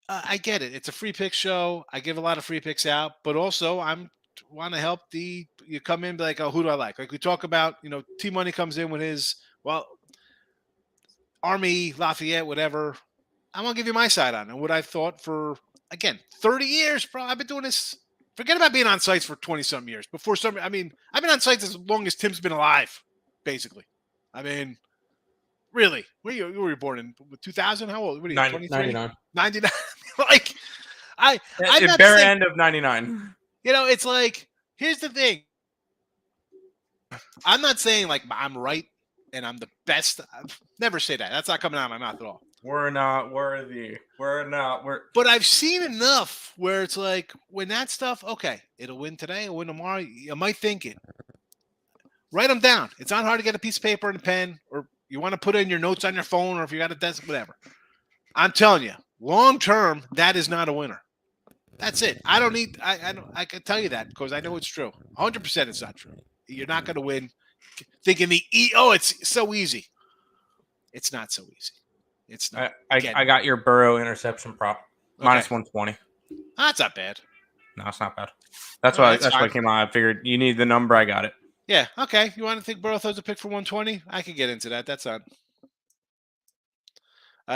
I get it. It's a free pick show. I give a lot of free picks out, but also I'm want to help you come in and be like, oh, who do I like? Like we talk about, T Money comes in with his Army, Lafayette, whatever. I want to give you my side on it. What I thought for, again, 30 years, bro. I've been doing this. Forget about being on sites for 20 some years. I've been on sites as long as Tim's been alive, basically. I mean, really. You were born in 2000? How old? What are you, 23? 99. 99. Like, I'm At not bare saying, end of 99. it's like, here's the thing. I'm not saying like I'm right and I'm the best. Never say that. That's not coming out of my mouth at all. We're not worthy. But I've seen enough where it's like when that stuff, okay, it'll win today, it'll win tomorrow. You might think it. Write them down. It's not hard to get a piece of paper and a pen, or you want to put it in your notes on your phone, or if you got a desk, whatever. I'm telling you, long term, that is not a winner. That's it. I don't need. I can tell you that because I know it's true. 100%, it's not true. You're not going to win. Thinking it's so easy. It's not so easy. It's not. I got your Burrow interception prop. Minus 120. That's not bad. No, it's not bad. That's why it came out. I figured you need the number. I got it. Yeah. Okay. You want to think Burrow throws a pick for 120? I could get into that. That's on.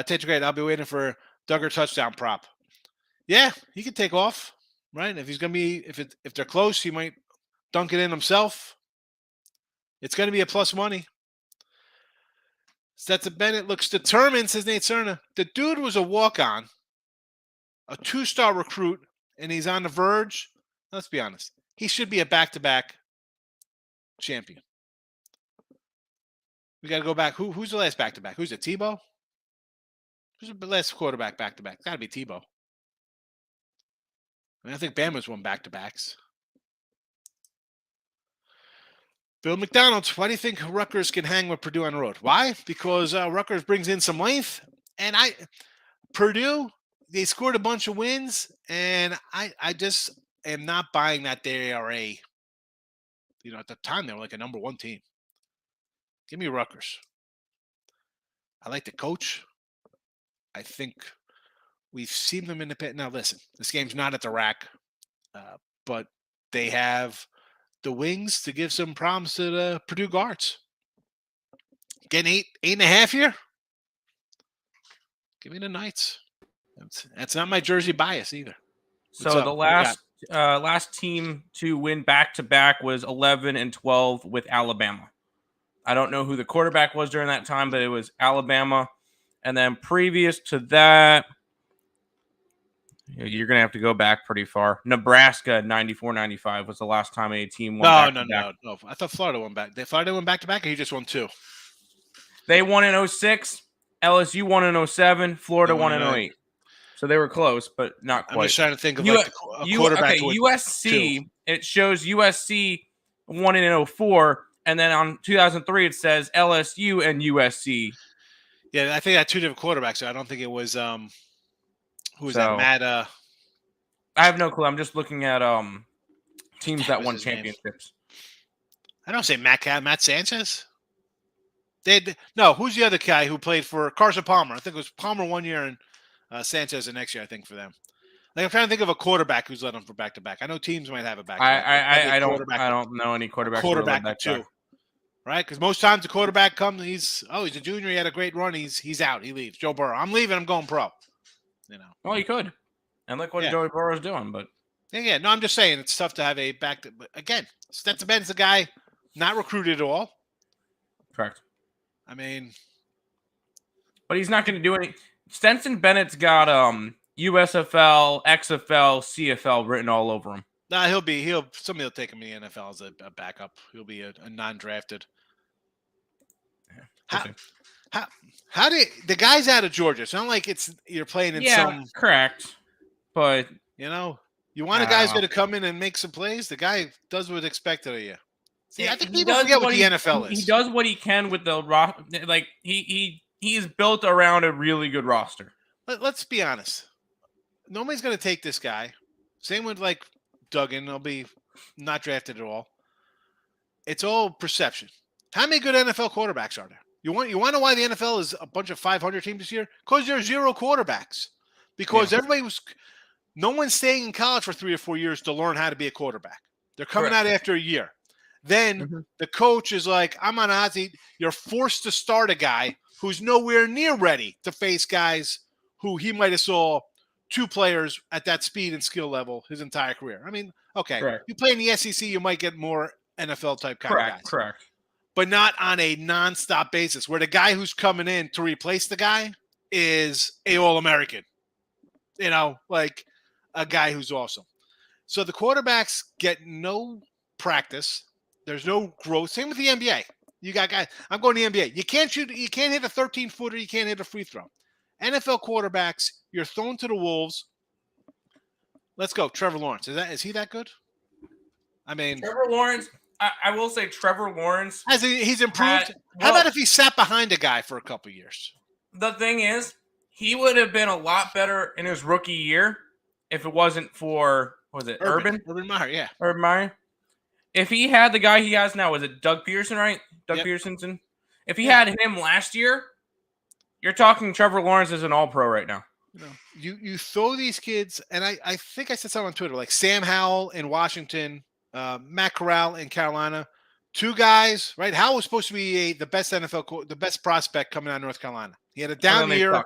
Tate Great. I'll be waiting for Duggar touchdown prop. Yeah, he can take off, right? If he's gonna be, if they're close, he might dunk it in himself. It's going to be a plus money. Stetson Bennett looks determined, says Nate Cerna. The dude was a walk-on, a 2-star recruit, and he's on the verge. Let's be honest. He should be a back-to-back champion. We got to go back. Who's the last back-to-back? Who's it, Tebow? Who's the last quarterback back-to-back? It's got to be Tebow. I think Bama's won back-to-backs. Bill McDonald's, why do you think Rutgers can hang with Purdue on the road? Why? Because Rutgers brings in some length, and Purdue, they scored a bunch of wins, and I just am not buying that they are at the time they were like a number 1 team. Give me Rutgers. I like the coach. I think we've seen them in the pit. Now, listen, this game's not at the rack, but they have the wings to give some problems to the Purdue guards. Getting 8.5 here. Give me the Knights. That's not my Jersey bias either. So the last team to win back-to-back was 11-12 with Alabama. I don't know who the quarterback was during that time, but it was Alabama. And then previous to that, you're going to have to go back pretty far. Nebraska, 94-95 was the last time a team won back-to-back. No. I thought Florida won back. Florida won back-to-back, or he just won 2? They won in 06. LSU won in 07. Florida won in 08. So they were close, but not quite. I'm just trying to think of a quarterback. Okay, USC, it shows USC won in 04, and then on 2003 it says LSU and USC. Yeah, I think I had 2 different quarterbacks, so I don't think it was who was that? Matt I have no clue. I'm just looking at teams that won championships. I don't say Matt Sanchez. Who's the other guy who played for Carson Palmer? I think it was Palmer 1 year and Sanchez the next year, I think, for them. Like, I'm trying to think of a quarterback who's led them for back-to-back. I know teams might have a back-to-back. I don't know any quarterbacks. Quarterback too, right? Because most times the quarterback comes, he's a junior, he had a great run, he's out, he leaves. Joe Burrow, I'm leaving, I'm going pro. Well, you could, and look what Joey Burrow's doing. But yeah, no, I'm just saying it's tough to have a back. But again, Stetson Bennett's a guy not recruited at all. Correct. I mean, but he's not going to do any. Stetson Bennett's got USFL, XFL, CFL written all over him. Nah, somebody will take him in the NFL as a backup. He'll be a non-drafted. How did the guy's out of Georgia? It's not like you're playing in some. Correct, but you want a guy who's going to come in and make some plays. The guy does what's expected of you. See, I think people forget what the NFL is. He does what he can with the roster. Like he is built around a really good roster. Let's be honest. Nobody's going to take this guy. Same with like Duggan. He'll be not drafted at all. it's all perception. How many good NFL quarterbacks are there? You want to know why the NFL is a bunch of 500 teams this year? Because there's 0 quarterbacks. Because no one's staying in college for 3 or 4 years to learn how to be a quarterback. They're coming out after a year. Then the coach is like, I'm on a hot seat. You're forced to start a guy who's nowhere near ready to face guys who he might have saw 2 players at that speed and skill level his entire career. I mean, okay, you play in the SEC, you might get more NFL type kind of guys. Correct. But not on a nonstop basis where the guy who's coming in to replace the guy is a All-American. Like a guy who's awesome. So the quarterbacks get no practice. There's no growth. Same with the NBA. You got guys. I'm going to the NBA. You can't shoot. You can't hit a 13-footer. You can't hit a free throw. NFL quarterbacks, you're thrown to the wolves. Let's go. Trevor Lawrence. Is he that good? I mean, Trevor Lawrence. I will say Trevor Lawrence. He's improved. How about if he sat behind a guy for a couple years? The thing is, he would have been a lot better in his rookie year if it wasn't for, Urban Meyer, yeah. Urban Meyer. If he had the guy he has now, was it Doug Pearson, right? Pearsonson. If he had him last year, you're talking Trevor Lawrence is an all-pro right now. You throw these kids, and I think I said something on Twitter, like Sam Howell in Washington, Matt Corral in Carolina, 2 guys, right? Howell was supposed to be the best the best prospect coming out of North Carolina. He had a down year.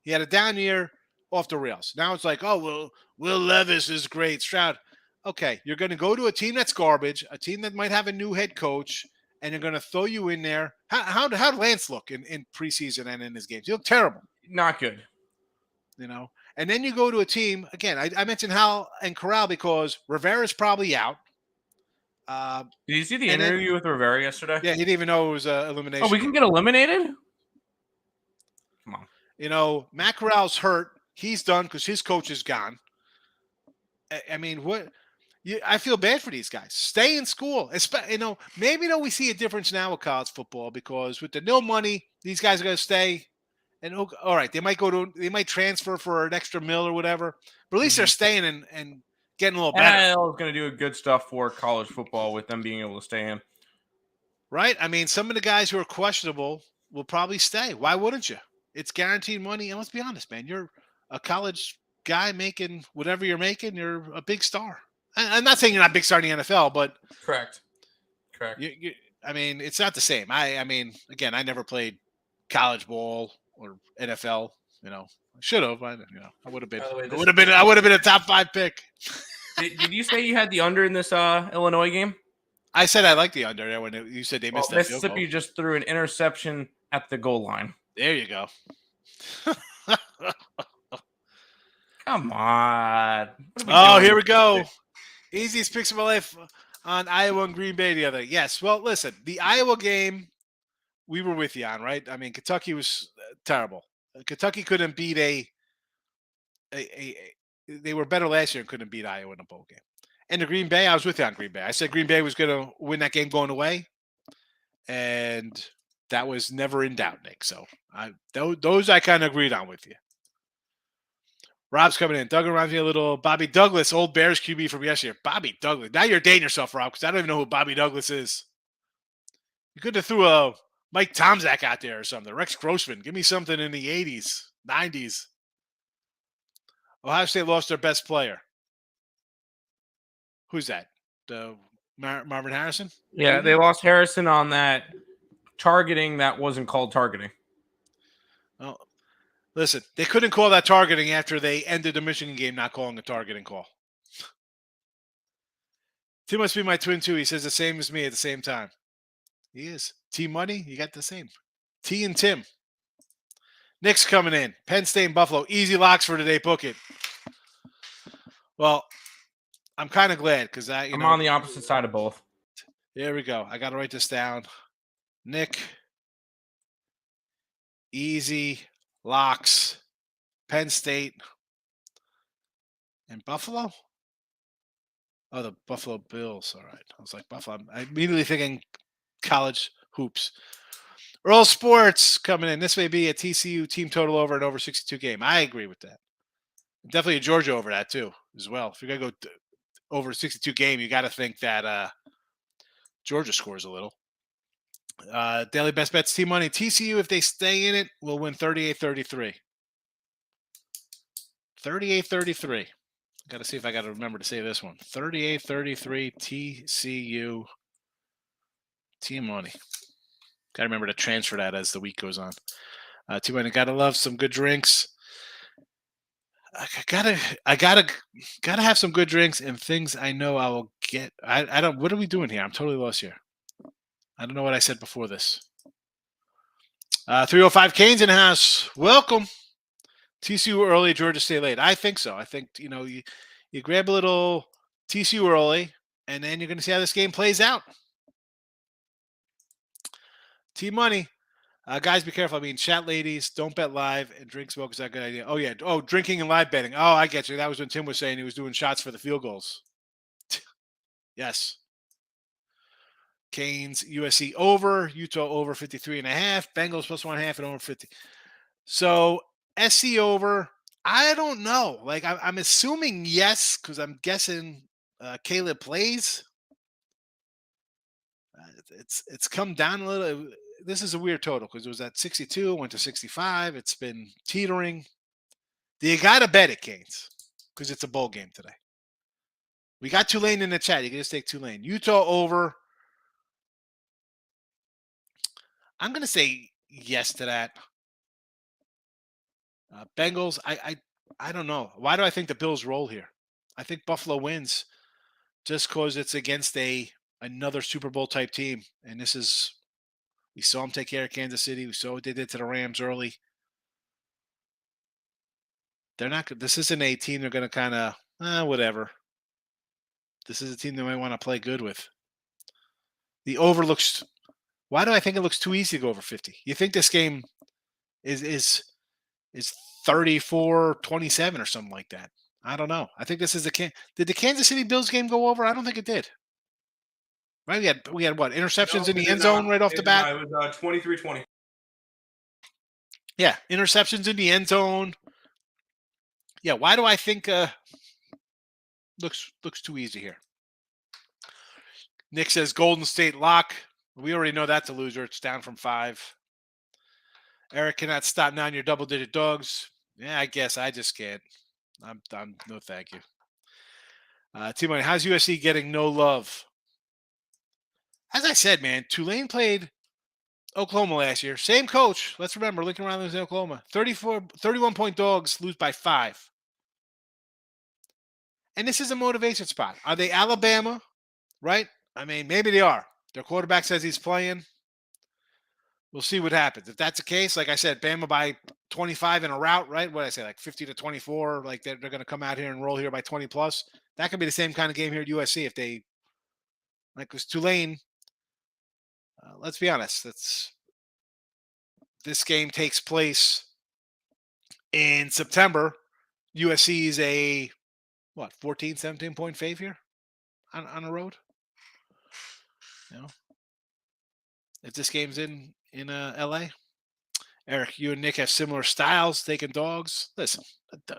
He had a down year off the rails. Now it's like, oh, well, Will Levis is great. Stroud. Okay, you're going to go to a team that's garbage, a team that might have a new head coach, and they're going to throw you in there. How'd Lance look in preseason and in his games? He looked terrible. Not good. And then you go to a team, again, I mentioned Howell and Corral because Rivera's probably out. Did you see the interview with Rivera yesterday? Yeah, he didn't even know it was elimination. Oh, we can get eliminated? Come on. Matt Corral's hurt. He's done because his coach is gone. I mean, I feel bad for these guys. Stay in school. Maybe we see a difference now with college football because with the no money, these guys are going to stay. And all right, they might transfer for an extra $1 or whatever, but at least they're staying and getting a little better. NIL is going to do good stuff for college football with them being able to stay in. Right? I mean, some of the guys who are questionable will probably stay. Why wouldn't you? It's guaranteed money. And let's be honest, man, you're a college guy making whatever you're making. You're a big star. I'm not saying you're not a big star in the NFL, but correct. I mean, it's not the same. I mean, again, I never played college ball or NFL. I should have. I would have been. I would have been a top 5 pick. Did you say you had the under in this Illinois game? I said I like the under there when you said they missed that field goal. Mississippi just threw an interception at the goal line. There you go. Come on. Here we go. Easiest picks of my life on Iowa and Green Bay the other day. Yes. Well, listen, the Iowa game, we were with you on, right? I mean, Kentucky was terrible. Kentucky couldn't beat they were better last year and couldn't beat Iowa in a bowl game. And the Green Bay, I was with you on Green Bay. I said Green Bay was going to win that game going away. And that was never in doubt, Nick. So those I kind of agreed on with you. Rob's coming in. Doug reminds me a little Bobby Douglas, old Bears QB from yesterday. Bobby Douglas. Now you're dating yourself, Rob, because I don't even know who Bobby Douglas is. You could have threw a Mike Tomczak out there or something. Rex Grossman. Give me something in the 80s, 90s. Ohio State lost their best player. Who's that? Marvin Harrison? Yeah, they lost Harrison on that targeting that wasn't called targeting. Oh, listen, they couldn't call that targeting after they ended the Michigan game not calling a targeting call. Tim must be my twin, too. He says the same as me at the same time. He is. T Money, you got the same. T and Tim. Nick's coming in. Penn State and Buffalo. Easy locks for today. Book it. Well, I'm kind of glad because I'm on the opposite side of both. There we go. I got to write this down. Nick. Easy locks. Penn State and Buffalo. Oh, the Buffalo Bills. All right. I was like, Buffalo. I'm immediately thinking college hoops. Earl Sports coming in. This may be a TCU team total over and over 62 game. I agree with that. Definitely a Georgia over that too, as well. If you're going to go over 62 game, you got to think that Georgia scores a little. Daily best bets, T-Money. TCU, if they stay in it, will win 38-33. 38-33. Got to see if I got to remember to say this one. 38-33 TCU T-Money. Got to remember to transfer that as the week goes on. T-Money, got to love some good drinks. I gotta have some good drinks and things I know I will get. I don't. What are we doing here? I'm totally lost here. I don't know what I said before this. 305 Canes in the house. Welcome. TCU early, Georgia State late. I think so. I think you grab a little TCU early, and then you're going to see how this game plays out. T-Money. Guys, be careful. I mean, chat ladies, don't bet live, and drink smoke is not a good idea. Oh, yeah. Oh, drinking and live betting. Oh, I get you. That was when Tim was saying he was doing shots for the field goals. Yes. Canes, USC over, Utah over 53.5, Bengals plus 1.5 and over 50. So, SC over, I don't know. Like, I'm assuming yes, because I'm guessing Caleb plays. It's come down a little. This is a weird total because it was at 62, went to 65. It's been teetering. You got to bet it, Canes, because it's a bowl game today. We got Tulane in the chat. You can just take Tulane. Utah over. I'm going to say yes to that. Bengals, I don't know. Why do I think the Bills roll here? I think Buffalo wins just because it's against another Super Bowl type team. And we saw them take care of Kansas City. We saw what they did to the Rams early. This isn't a team they're going to kind of, whatever. This is a team they might want to play good with. The over looks, why do I think it looks too easy to go over 50? You think this game is 34-27 or something like that? I don't know. I think this is did the Kansas City Bills game go over? I don't think it did. Right? We had what? Interceptions in the end zone right off the bat? It was 23-20. Yeah, interceptions in the end zone. Yeah, why do I think looks too easy here? Nick says Golden State lock. We already know that's a loser. It's down from 5. Eric cannot stop now in your double-digit dogs. Yeah, I guess I just can't. I'm no thank you. T-Money, how's USC getting no love? As I said, man, Tulane played Oklahoma last year. Same coach. Let's remember, Lincoln Riley was in Oklahoma. 31-point dogs, lose by 5. And this is a motivation spot. Are they Alabama? Right? I mean, maybe they are. Their quarterback says he's playing. We'll see what happens. If that's the case, like I said, Bama by 25 in a route, right? What did I say, like 50-24? Like they're going to come out here and roll here by 20 plus. That could be the same kind of game here at USC if they, like, because Tulane. Let's be honest. This game takes place in September. USC is a 14, 17-point fave here on the road. If this game's in LA. Eric, you and Nick have similar styles taking dogs. Listen,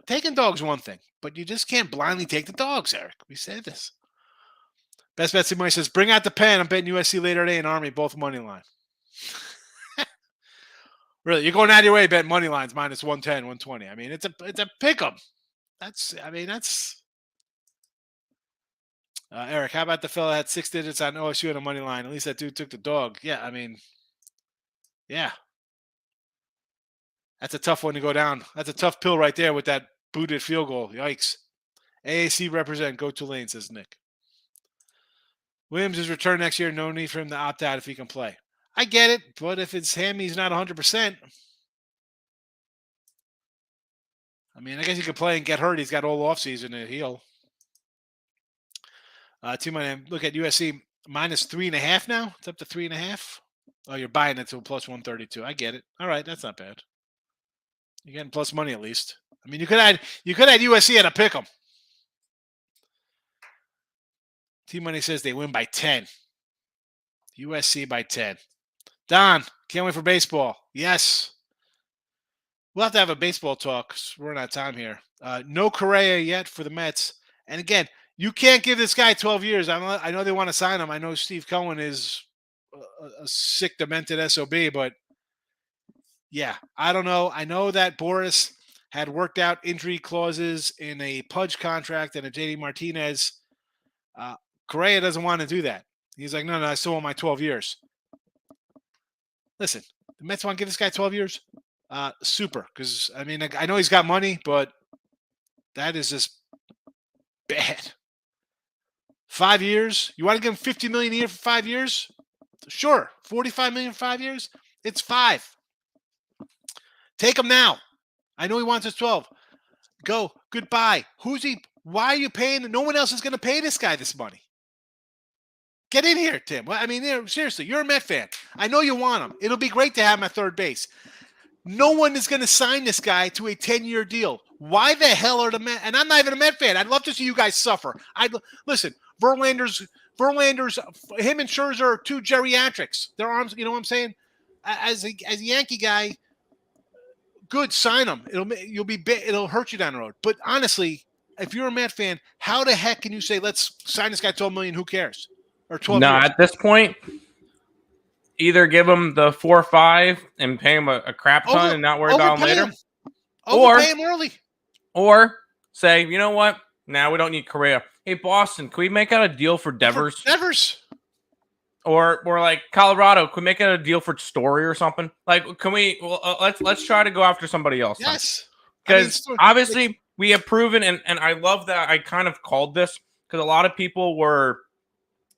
taking dogs one thing, but you just can't blindly take the dogs, Eric. We said this. Best Betsy Money says, bring out the pen. I'm betting USC later today and Army, both money line. Really, you're going out of your way betting money lines minus 110, 120. I mean, it's a pick 'em. That's Eric, how about the fella had 6 digits on OSU on a money line? At least that dude took the dog. Yeah, I mean, yeah. That's a tough one to go down. That's a tough pill right there with that booted field goal. Yikes. AAC represent. Go Tulane, says Nick. Williams is return next year. No need for him to opt out if he can play. I get it, but if his hammy's not 100%, I mean, I guess he could play and get hurt. He's got all offseason to heal. Look at USC minus 3.5 now. It's up to 3.5. Oh, you're buying it to a plus 132. I get it. All right, that's not bad. You're getting plus money at least. I mean, you could add USC at a pick 'em. T-Money says they win by 10. USC by 10. Don, can't wait for baseball. Yes. We'll have to have a baseball talk. We're running out of time here. No Correa yet for the Mets. And again, You can't give this guy 12 years. I know they want to sign him. I know Steve Cohen is a sick, demented SOB, but yeah, I don't know. I know that Boris had worked out injury clauses in a Pudge contract and a JD Martinez. Correa doesn't want to do that. He's like, no, I still want my 12 years. Listen, the Mets want to give this guy 12 years? Super. Because, I mean, I know he's got money, but that is just bad. 5 years? You want to give him $50 million a year for 5 years? Sure. $45 million for 5 years? It's 5. Take him now. I know he wants his 12. Go. Goodbye. Who's he? Why are you paying? No one else is going to pay this guy this money. Get in here, Tim. I mean, seriously, you're a Met fan. I know you want him. It'll be great to have him at third base. No one is going to sign this guy to a 10-year deal. Why the hell are the Met? And I'm not even a Met fan. I'd love to see you guys suffer. Listen. Verlander's, him and Scherzer are two geriatrics. Their arms, you know what I'm saying? As a Yankee guy, good, sign them. It'll hurt you down the road. But honestly, if you're a Met fan, how the heck can you say let's sign this guy $12 million? Who cares? Or 12 years? At this point, either give him the 4 or 5 and pay him a crap ton and not worry about him later, overpay him early, or say, you know what? Now we don't need Correa. Hey, Boston, can we make out a deal for Devers? Or like Colorado, can we make out a deal for Story or something? Like, can we? Well, let's try to go after somebody else. Yes, because obviously we have proven, and I love that I kind of called this because a lot of people were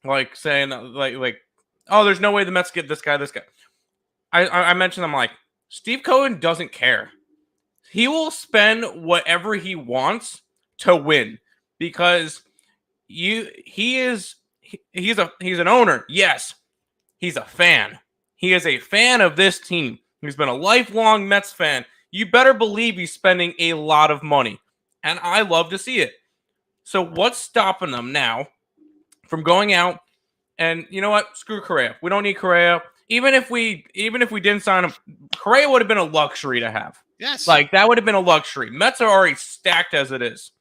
like saying like, oh, there's no way the Mets get this guy. I mentioned I'm like, Steve Cohen doesn't care. He will spend whatever he wants to win because he's an owner. Yes, he's a fan. He is a fan of this team. He's been a lifelong Mets fan. You better believe he's spending a lot of money, and I love to see it. So what's stopping them now from going out and, you know what? Screw Correa. We don't need Correa. Even if we didn't sign him, Correa would have been a luxury to have. Yes, like that would have been a luxury. Mets are already stacked as it is.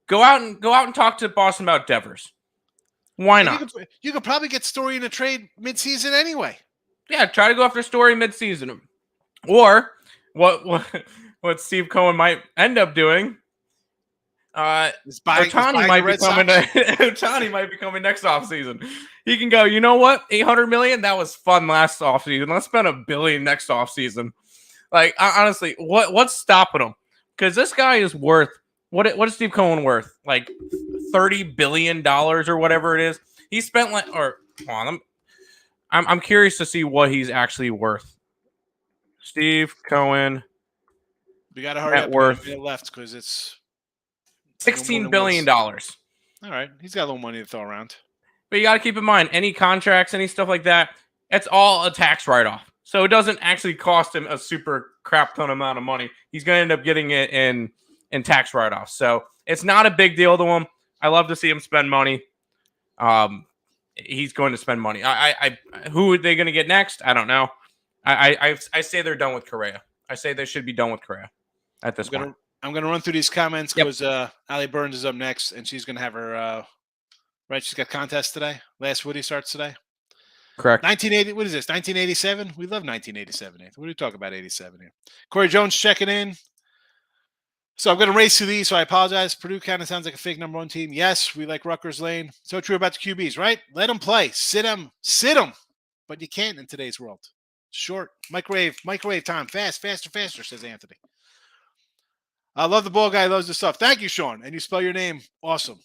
Go out and talk to Boston about Devers. Why not? You could probably get Story in a trade midseason anyway. Yeah, try to go after Story midseason. Or what Steve Cohen might end up doing. Ohtani might be coming next offseason. He can go, you know what? $800 million? That was fun last offseason. Let's spend $1 billion next offseason. Like, honestly, what's stopping him? Because this guy is worth what is Steve Cohen worth? Like $30 billion or whatever it is. He spent I'm curious to see what he's actually worth. Steve Cohen. We gotta hurry up. Worth left because it's $16 billion. All right, he's got a little money to throw around. But you got to keep in mind, any contracts, any stuff like that, it's all a tax write-off. So it doesn't actually cost him a super crap ton amount of money. He's going to end up getting it in tax write-offs. So it's not a big deal to him. I love to see him spend money. He's going to spend money. Who are they going to get next? I don't know. I say they're done with Correa. I say they should be done with Correa at this point. I'm going to run through these comments because Allie Burns is up next, and she's going to have her right. She's got contest today. Last Woody starts today. Correct. 1980. What is this? 1987. We love 1987. What are you talking about? 87 here. Corey Jones checking in. So I'm going to race through these. So I apologize. Purdue kind of sounds like a fake number 1 team. Yes, we like Rutgers Lane. So true about the QBs, right? Let them play. Sit them. But you can't in today's world. Short microwave time. Faster, says Anthony. I love the ball guy. Loves the stuff. Thank you, Sean. And you spell your name. Awesome.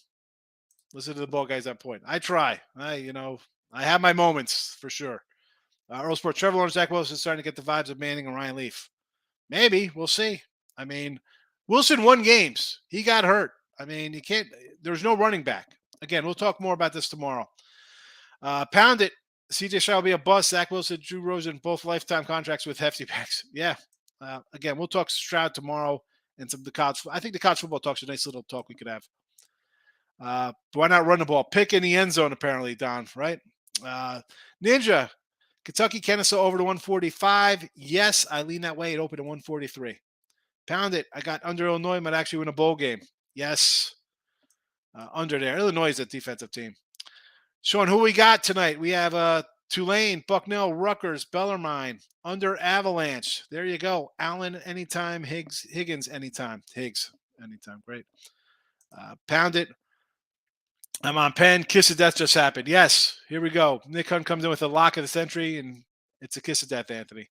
Listen to the ball guys on point. I try. I have my moments for sure. Earl Sport, Trevor Lawrence, Zach Wilson starting to get the vibes of Manning and Ryan Leaf. Maybe. We'll see. I mean, Wilson won games. He got hurt. I mean, you can't. There's no running back. Again, we'll talk more about this tomorrow. Pound it. CJ Stroud will be a bust. Zach Wilson, Drew Rosen, both lifetime contracts with hefty packs. Yeah. Again, we'll talk Stroud tomorrow and some of the college. I think the college football talk's a nice little talk we could have. Why not run the ball? Pick in the end zone, apparently, Don, right? Ninja, Kentucky, Kennesaw over to 145. Yes, I lean that way. It opened at 143. Pound it. I got under Illinois, might actually win a bowl game. Yes. under there. Illinois is a defensive team. Sean, who we got tonight? We have Tulane, Bucknell, Rutgers, Bellarmine, under Avalanche. There you go. Allen anytime, Higgins anytime. Higgs anytime. Great. Pound it. I'm on Penn. Kiss of death just happened. Yes, here we go. Nick Hunt comes in with a lock of the century, and it's a kiss of death, Anthony.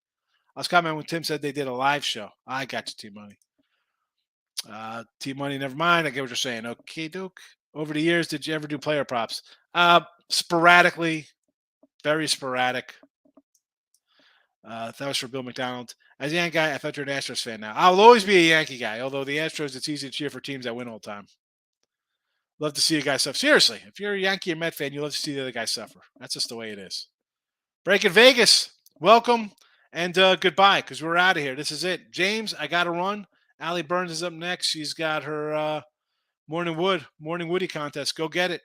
I was commenting when Tim said they did a live show. I got you, Team Money. Team Money, never mind. I get what you're saying. Okay, Duke. Over the years, did you ever do player props? Sporadically, very sporadic. That was for Bill McDonald. As a Yankee guy, I thought you're an Astros fan now. I'll always be a Yankee guy, although the Astros, it's easy to cheer for teams that win all the time. Love to see a guy suffer. Seriously, if you're a Yankee or Met fan, you love to see the other guy suffer. That's just the way it is. Breaking Vegas, welcome and goodbye, because we're out of here. This is it. James, I got to run. Allie Burns is up next. She's got her Morning Woody contest. Go get it.